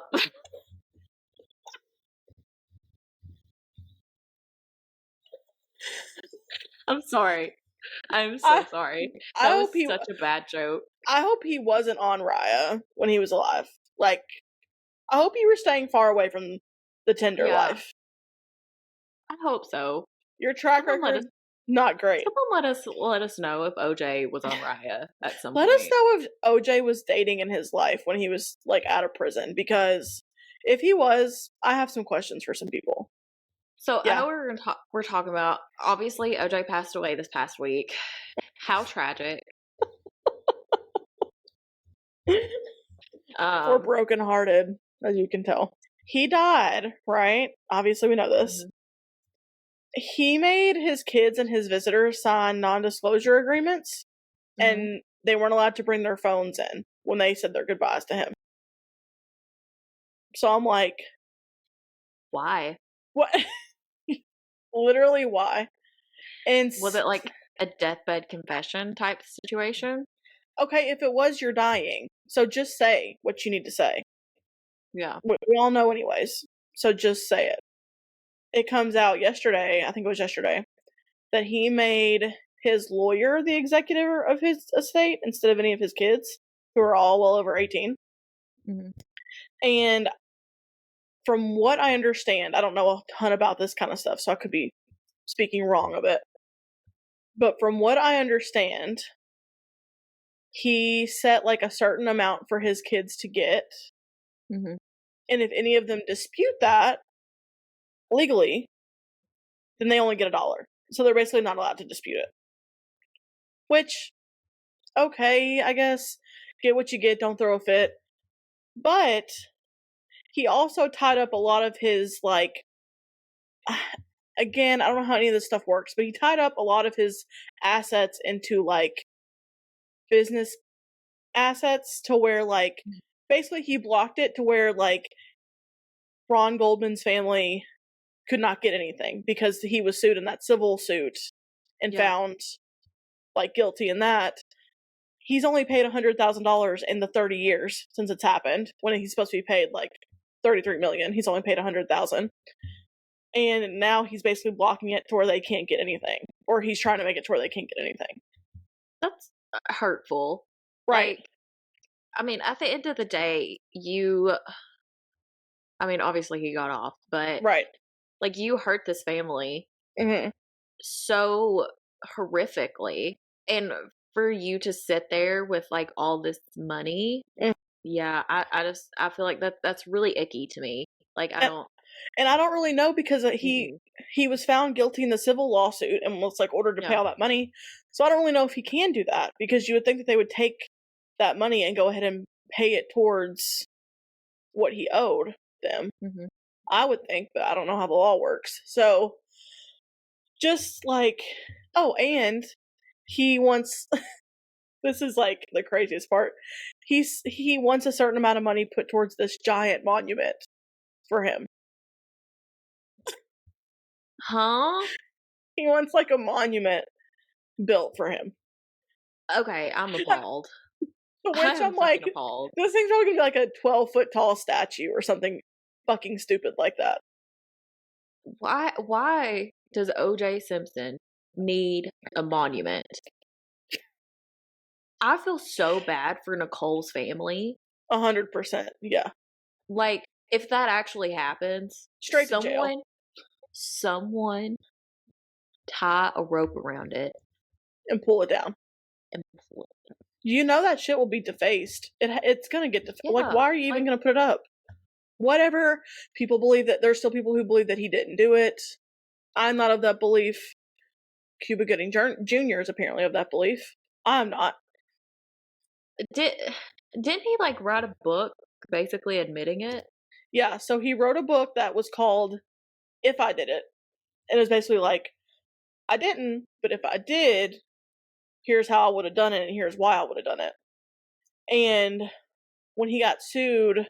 sorry. I'm so sorry. That was such a bad joke. I hope he wasn't on Raya when he was alive. Like, I hope you were staying far away from the Tinder life. I hope so. Your track record, not great. Someone let us know if OJ was on Raya at some point. Let us know if OJ was dating in his life when he was like out of prison, because if he was, I have some questions for some people. So I know we're talking about, obviously OJ passed away this past week. How tragic. We're brokenhearted, as you can tell. He died, right? Obviously we know this. Mm-hmm. He made his kids and his visitors sign non-disclosure agreements, and they weren't allowed to bring their phones in when they said their goodbyes to him. So I'm like, why? What? Literally, why? And was it like a deathbed confession type situation? Okay, if it was, you're dying. So just say what you need to say. Yeah. We all know anyways. So just say it. It comes out yesterday, I think it was yesterday, that he made his lawyer the executor of his estate instead of any of his kids, who are all well over 18. Mm-hmm. And from what I understand, I don't know a ton about this kind of stuff, so I could be speaking wrong of it. But from what I understand, he set like a certain amount for his kids to get. Mm-hmm. And if any of them dispute that legally, then they only get $1. So they're basically not allowed to dispute it. Which, okay, I guess, get what you get, don't throw a fit. But he also tied up a lot of his, like, again, I don't know how any of this stuff works, but he tied up a lot of his assets into, like, business assets to where, like, basically he blocked it to where, like, Ron Goldman's family could not get anything because he was sued in that civil suit and found, like, guilty in that. He's only paid $100,000 in the 30 years since it's happened, when he's supposed to be paid, like, $33 million. He's only paid $100,000. And now he's basically blocking it to where they can't get anything. Or he's trying to make it to where they can't get anything. That's hurtful. Right. Like, I mean, at the end of the day, obviously he got off, but right. Like, you hurt this family so horrifically. And for you to sit there with, like, all this money, I feel like that's really icky to me. Like, I don't really know, because he was found guilty in the civil lawsuit and was, like, ordered to pay all that money. So I don't really know if he can do that, because you would think that they would take that money and go ahead and pay it towards what he owed them. Mm-hmm. I would think, but I don't know how the law works. So, just like, and he wants, this is like the craziest part, he wants a certain amount of money put towards this giant monument for him. Huh? He wants, like, a monument built for him. Okay, I'm appalled. Which I'm like, appalled. This thing's probably gonna be like a 12-foot tall statue or something fucking stupid like that. Why does OJ Simpson need a monument? I feel so bad for Nicole's family. 100%, yeah. Like, if that actually happens, straight to jail. Someone tie a rope around it and pull it down. And You know that shit will be defaced. It's gonna get defaced. yeah, Like, why are you even gonna put it up? Whatever. People believe that there's still people who believe that he didn't do it. I'm not of that belief. Cuba Gooding Jr. is apparently of that belief. I'm not. didn't he like write a book basically admitting it? Yeah, so he wrote a book that was called If I Did It. And it was basically like, I didn't, but if I did, here's how I would have done it, and here's why I would have done it. And when he got sued,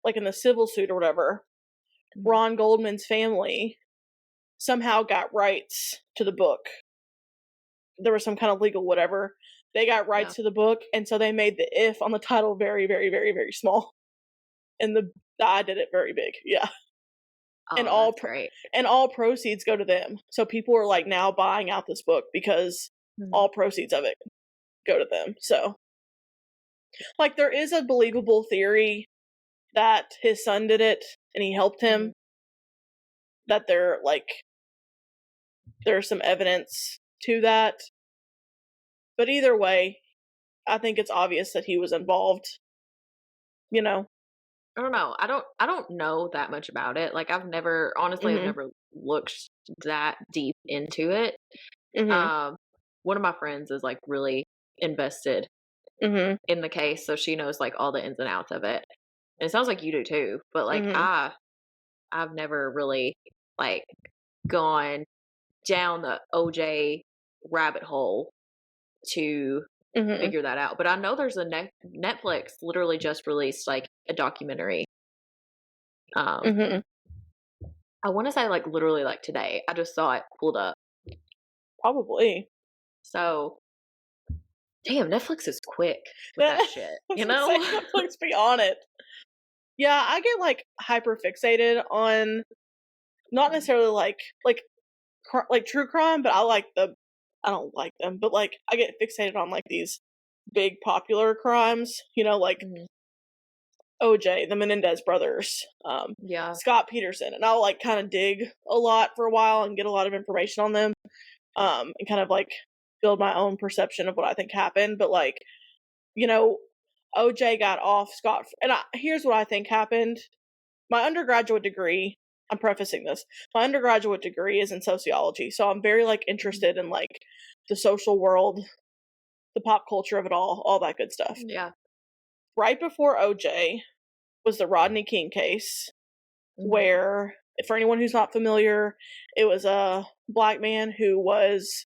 like in the civil suit or whatever, Ron Goldman's family somehow got rights to the book. There was some kind of legal whatever. They got rights to the book, and so they made the if on the title very, very, very, very small. And the I did it very big. Yeah. Oh, and all proceeds go to them. So people are like now buying out this book because all proceeds of it go to them. So like there is a believable theory that his son did it and he helped him. That there's some evidence to that. But either way, I think it's obvious that he was involved. You know. I don't know. I don't know that much about it. Like I've never looked that deep into it. One of my friends is like really invested in the case, so she knows like all the ins and outs of it. And it sounds like you do too. But like I've never really like gone down the OJ rabbit hole to figure that out. But I know there's a Netflix literally just released like a documentary. I want to say like literally like today. I just saw it pulled up. Probably. So, damn, Netflix is quick with that shit. You know, Netflix be on it. Yeah, I get like hyper fixated on not necessarily like true crime, but I don't like them, but like I get fixated on like these big popular crimes, you know, like OJ, the Menendez brothers, Scott Peterson, and I'll like kind of dig a lot for a while and get a lot of information on them, and kind of like build my own perception of what I think happened. But like, you know, OJ got off scot, and here's what I think happened. My undergraduate degree, I'm prefacing this, my undergraduate degree is in sociology, so I'm very like interested in like the social world, the pop culture of it all that good stuff. Yeah. Right before OJ was the Rodney King case, where, for anyone who's not familiar, it was a black man who was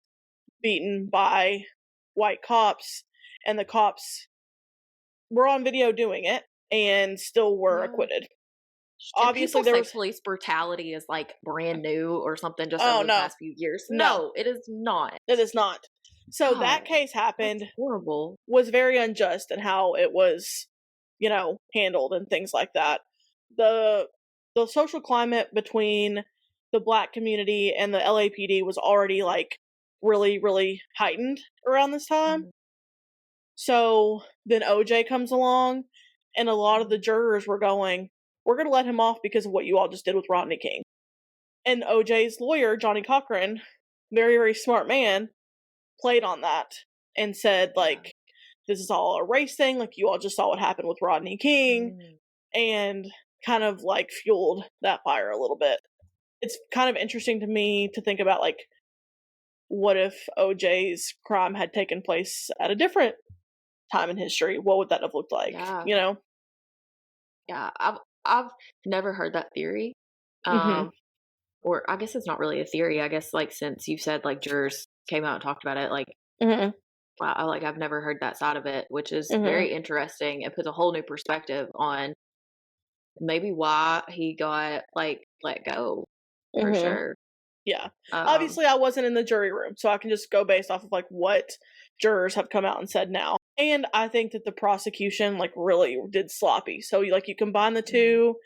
beaten by white cops, and the cops were on video doing it and still were acquitted. Obviously, there was police brutality is like brand new or something just over the past few years. No, it is not. It is not. So that case happened. Horrible. Was very unjust in how it was, you know, handled and things like that. The social climate between the black community and the LAPD was already like really, really heightened around this time. So then OJ comes along, and a lot of the jurors were going, we're going to let him off because of what you all just did with Rodney King. And OJ's lawyer, Johnny Cochran, very, very smart man, played on that and said, like, this is all a race thing. Like, you all just saw what happened with Rodney King, and kind of, like, fueled that fire a little bit. It's kind of interesting to me to think about, like, what if OJ's crime had taken place at a different time in history? What would that have looked like? Yeah. You know? Yeah, I've never heard that theory. Or I guess it's not really a theory. I guess like since you said like jurors came out and talked about it, like wow, like I've never heard that side of it, which is very interesting. It puts a whole new perspective on maybe why he got like let go for sure. Yeah. Obviously I wasn't in the jury room, so I can just go based off of like what jurors have come out and said now. And I think that the prosecution like really did sloppy. So like you combine the two,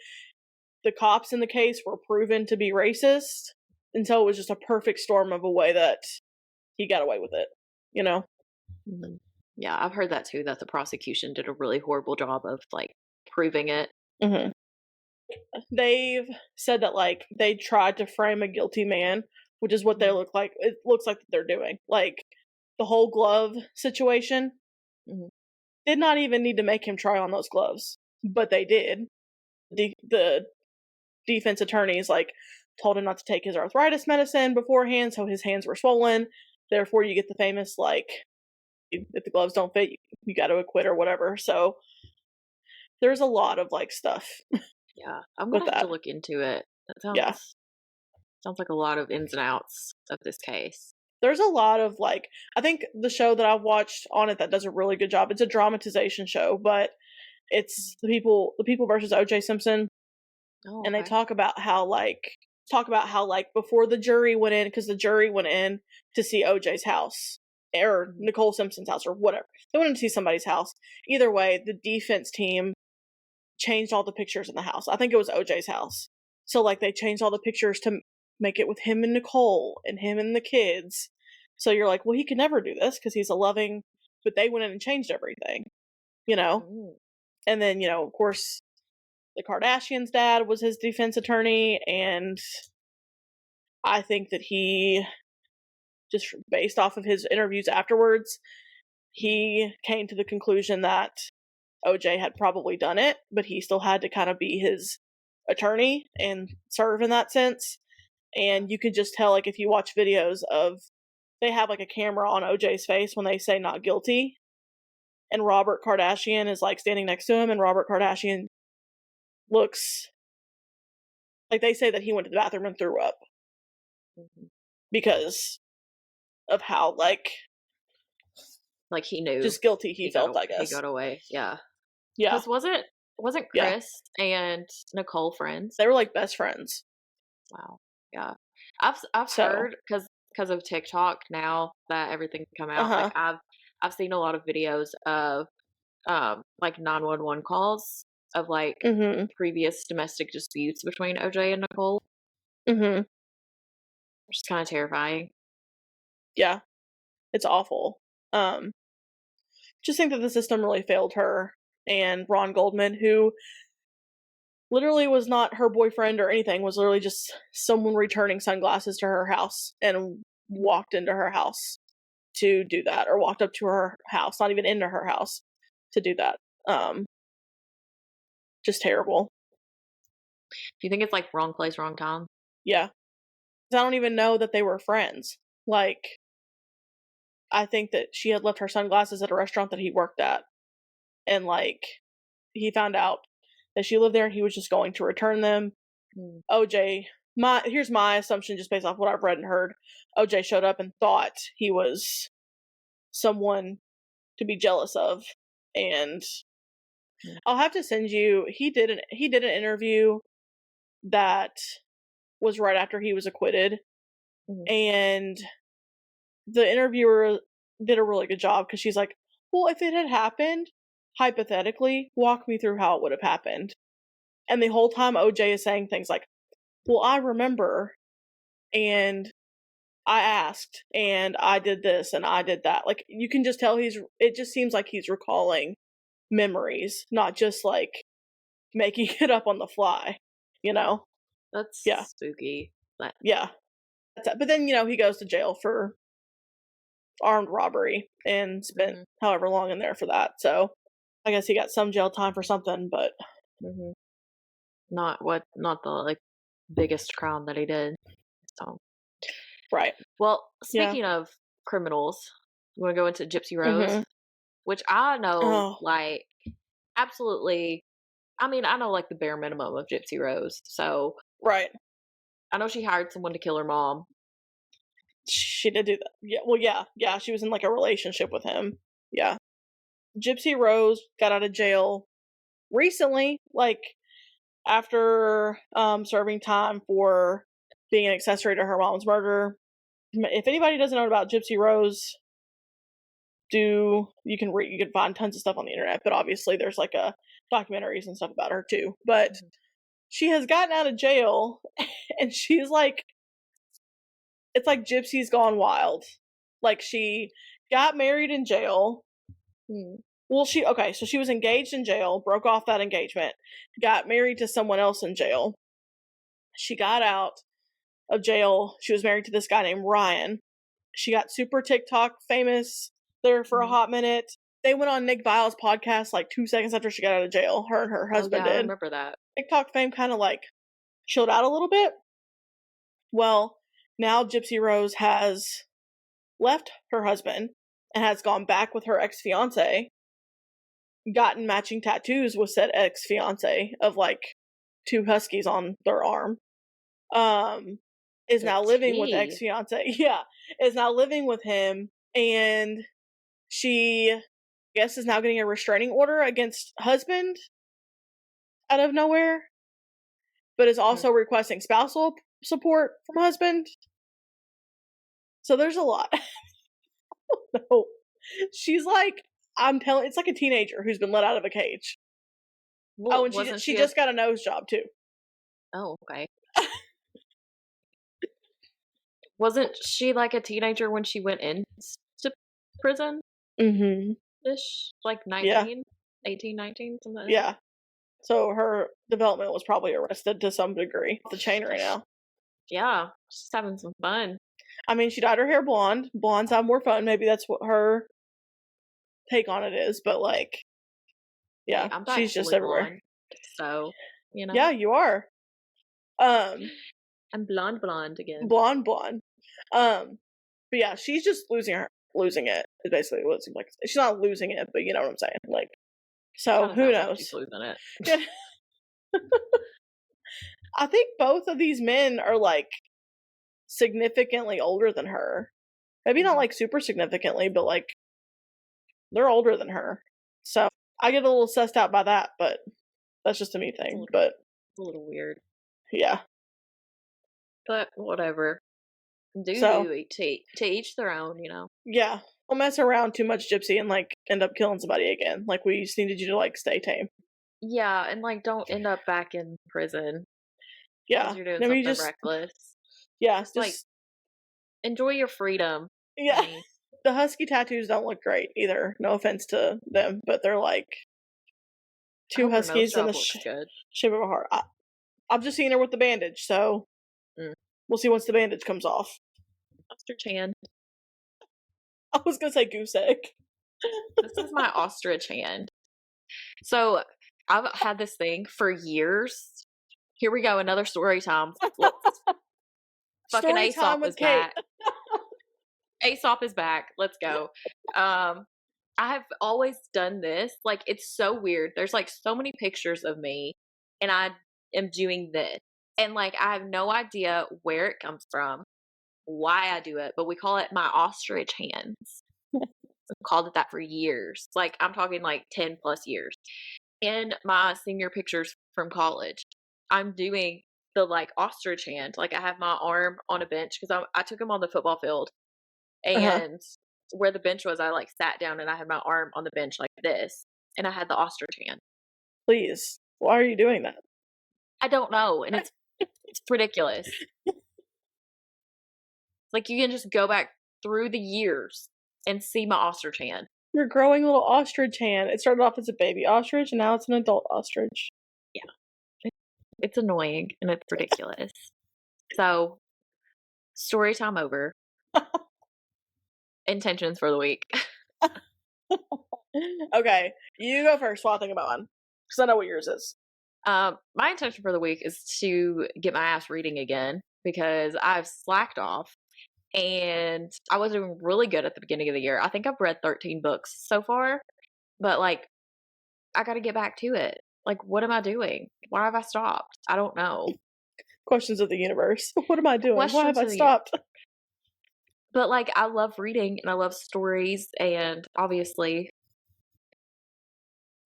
the cops in the case were proven to be racist, and so it was just a perfect storm of a way that he got away with it, you know? Yeah, I've heard that too, that the prosecution did a really horrible job of like proving it. They've said that like they tried to frame a guilty man, which is what they look like. It looks like they're doing. Like the whole glove situation. Mhm. Did not even need to make him try on those gloves, but they did. The defense attorneys like told him not to take his arthritis medicine beforehand, so his hands were swollen. Therefore, you get the famous like, if the gloves don't fit, you got to acquit or whatever. So there's a lot of like stuff. Yeah, I'm with gonna have to that. look into it. That Yeah, sounds like a lot of ins and outs of this case. there's a lot of like, I think the show that I've watched on it that does a really good job. It's a dramatization show, but it's the people versus O.J. Simpson. Oh, And they okay. talk about how like before the jury went in, because the jury went in to see OJ's house or Nicole Simpson's house or whatever. They went in to see somebody's house. Either way, the defense team changed all the pictures in the house. I think it was OJ's house. So like they changed all the pictures to make it with him and Nicole and him and the kids. So you're like, well, he could never do this because he's a loving, but they went in and changed everything, you know? Ooh. And then, of course, the Kardashians' dad was his defense attorney, and I think that he, just based off of his interviews afterwards, he came to the conclusion that OJ had probably done it, but he still had to kind of be his attorney and serve in that sense. And you could just tell, like, if you watch videos of, they have like a camera on OJ's face when they say not guilty, and Robert Kardashian is like standing next to him, and Robert Kardashian looks like, they say that he went to the bathroom and threw up because of how like he knew just guilty he felt, I guess. He got away. Yeah. Yeah. Because wasn't Yeah. Chris and Nicole friends? They were like best friends. Wow. Yeah. I've heard because of TikTok now that everything's come out. Uh-huh. Like I've seen a lot of videos of like 911 calls of like previous domestic disputes between OJ and Nicole. Which is kind of terrifying. Yeah. It's awful. Just think that the system really failed her and Ron Goldman, who literally was not her boyfriend or anything, was literally just someone returning sunglasses to her house and walked into her house to do that, or walked up to her house, not even into her house, to do that. Just terrible. Do you think it's like wrong place, wrong time? Yeah. I don't even know that they were friends. Like, I think that she had left her sunglasses at a restaurant that he worked at, and like he found out that she lived there and he was just going to return them. OJ, here's my assumption just based off what I've read and heard. OJ showed up and thought he was someone to be jealous of, and I'll have to send you, he did an interview that was right after he was acquitted, and the interviewer did a really good job, because she's like, well, if it had happened, hypothetically, walk me through how it would have happened. And the whole time OJ is saying things like, well, I remember, and I asked, and I did this, and I did that. Like, you can just tell it just seems like he's recalling memories, not just like making it up on the fly, That's spooky. Yeah. But then, he goes to jail for armed robbery and spent however long in there for that. So I guess he got some jail time for something, but not the like biggest crime that he did. So right. Well, speaking of criminals, you want to go into Gypsy Rose, which I know like absolutely. I mean, I know like the bare minimum of Gypsy Rose. So right. I know she hired someone to kill her mom. She did do that. Yeah. Well, yeah. She was in like a relationship with him. Yeah. Gypsy Rose got out of jail recently, like after serving time for being an accessory to her mom's murder. If anybody doesn't know about Gypsy Rose, you can find tons of stuff on the internet, but obviously there's like documentaries and stuff about her too. But she has gotten out of jail, and she's like, it's like Gypsy's gone wild. Like, she got married in jail. Well, so she was engaged in jail, broke off that engagement, got married to someone else in jail. She got out of jail. She was married to this guy named Ryan, She got super TikTok famous there for a hot minute. They went on Nick Vile's podcast like 2 seconds after she got out of jail. Her and her husband did. I remember that. TikTok fame kind of like chilled out a little bit. Well, now Gypsy Rose has left her husband and has gone back with her ex-fiance, gotten matching tattoos with said ex-fiance of like 2 huskies on their arm. Is now living with ex-fiance. Yeah. Is now living with him, and she, I guess, is now getting a restraining order against husband out of nowhere, but is also requesting spousal support from husband. So there's a lot. No. She's like, I'm telling, it's like a teenager who's been let out of a cage. Well, and she just got a nose job too. Oh, okay. Wasn't she like a teenager when she went into prison? Mm-hmm. Ish? Like 19? 18, 19? Something like that? Yeah. So her development was probably arrested to some degree. The chain right now. Yeah. She's having some fun. I mean, she dyed her hair blonde. Blondes have more fun. Maybe that's what her take on it is. But like, yeah, she's just everywhere. Blonde, so, you know. Yeah, you are. I'm blonde again. Blonde. But yeah, she's just losing it. Is basically what it seems like. She's not losing it, but you know what I'm saying. Like, so who knows? Like she's losing it. Yeah. I think both of these men are like significantly older than her. Maybe not like super significantly, but like they're older than her. So I get a little sussed out by that, but that's just a me thing. But it's a little weird. Yeah. But whatever. To each their own, you know. Yeah. Don't mess around too much, Gypsy, and like end up killing somebody again. Like, we just needed you to like stay tame. Yeah, and like don't end up back in prison. Yeah. You're doing something reckless. Yeah. Just like enjoy your freedom. Yeah. I mean, the husky tattoos don't look great either. No offense to them, but they're like 2 huskies in the shape of a heart. I've just seen her with the bandage, so we'll see once the bandage comes off. Ostrich hand. I was gonna say goose egg. This is my ostrich hand. So I've had this thing for years. Here we go, another story time. Fucking Aesop is back. Aesop is back. Let's go. I have always done this. Like, it's so weird. There's like so many pictures of me, and I am doing this. And like, I have no idea where it comes from, why I do it, but we call it my ostrich hands. I've called it that for years. Like, I'm talking like 10 plus years. In my senior pictures from college, I'm doing the like ostrich hand. Like, I have my arm on a bench because I took him on the football field, and where the bench was, I like sat down and I had my arm on the bench like this, and I had the ostrich hand. Please, why are you doing that? I don't know, and it's ridiculous. Like, you can just go back through the years and see my ostrich hand. Your growing little ostrich hand. It started off as a baby ostrich, and now it's an adult ostrich. Yeah. It's annoying, and it's ridiculous. So, story time over. Intentions for the week. Okay, you go first while I think about one, because I know what yours is. My intention for the week is to get my ass reading again, because I've slacked off, and I was doing really good at the beginning of the year. I think I've read 13 books so far, but like, I got to get back to it. Like, what am I doing? Why have I stopped? I don't know. Questions of the universe. What am I doing? Why have I stopped? But like, I love reading and I love stories, and obviously,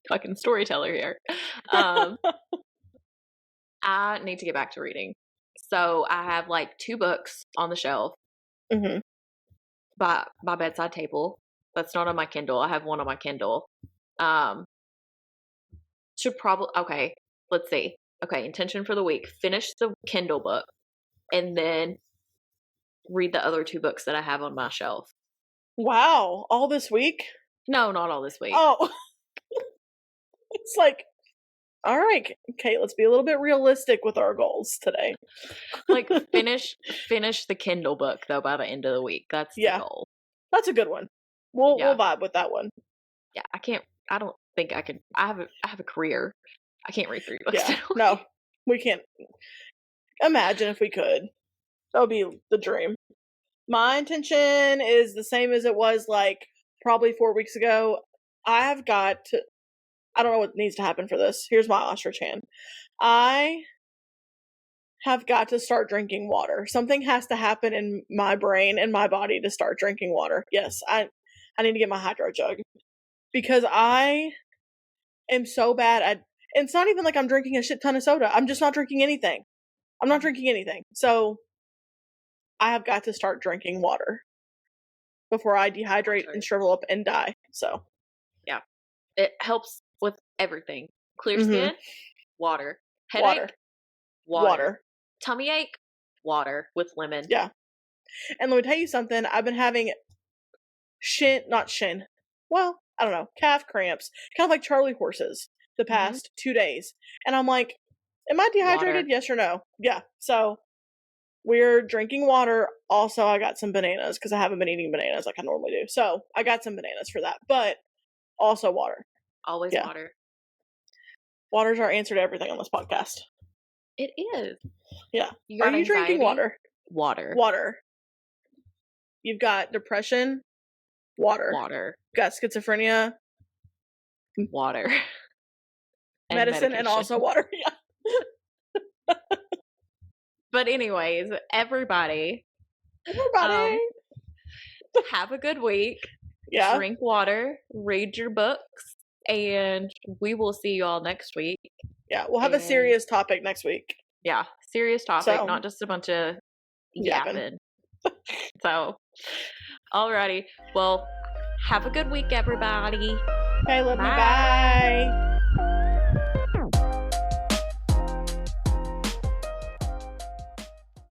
fucking storyteller here. I need to get back to reading. So I have like 2 books on the shelf by my bedside table. That's not on my Kindle. I have one on my Kindle. Should probably, okay, let's see. Okay, intention for the week. Finish the Kindle book and then read the other 2 books that I have on my shelf. Wow, all this week? No, not all this week. Oh. It's like All right, Kate, let's be a little bit realistic with our goals today. Like, finish the Kindle book, though, by the end of the week. That's the goal. That's a good one. We'll vibe with that one. Yeah, I don't think I can. I have a career. I can't read 3 books. Yeah, no, we can't. Imagine if we could. That would be the dream. My intention is the same as it was, like, probably 4 weeks ago. I don't know what needs to happen for this. Here's my ostrich hand. I have got to start drinking water. Something has to happen in my brain and my body to start drinking water. Yes, I need to get my hydro jug. Because I am so bad at, and it's not even like I'm drinking a shit ton of soda. I'm just not drinking anything. I'm not drinking anything. So I have got to start drinking water before I dehydrate and shrivel up and die. So yeah, it helps with everything. Clear skin, water. Headache, water. Tummy ache, water with lemon. Yeah. And let me tell you something. I've been having calf cramps, kind of like Charlie horses, the past 2 days. And I'm like, am I dehydrated? Water. Yes or no? Yeah. So we're drinking water. Also, I got some bananas because I haven't been eating bananas like I normally do. So I got some bananas for that. But also water. Always water. Water's our answer to everything on this podcast. It is. Yeah. Are you drinking water? Water. You've got depression? Water. You've got schizophrenia? Water. Medicine and also water. Yeah. But anyways, everybody, have a good week. Yeah. Drink water, read your books, and we will see you all next week. Yeah, we'll have a serious topic next week. Yeah, serious topic, not just a bunch of yapping. So, alrighty. Well, have a good week, everybody. Okay, love you. Bye.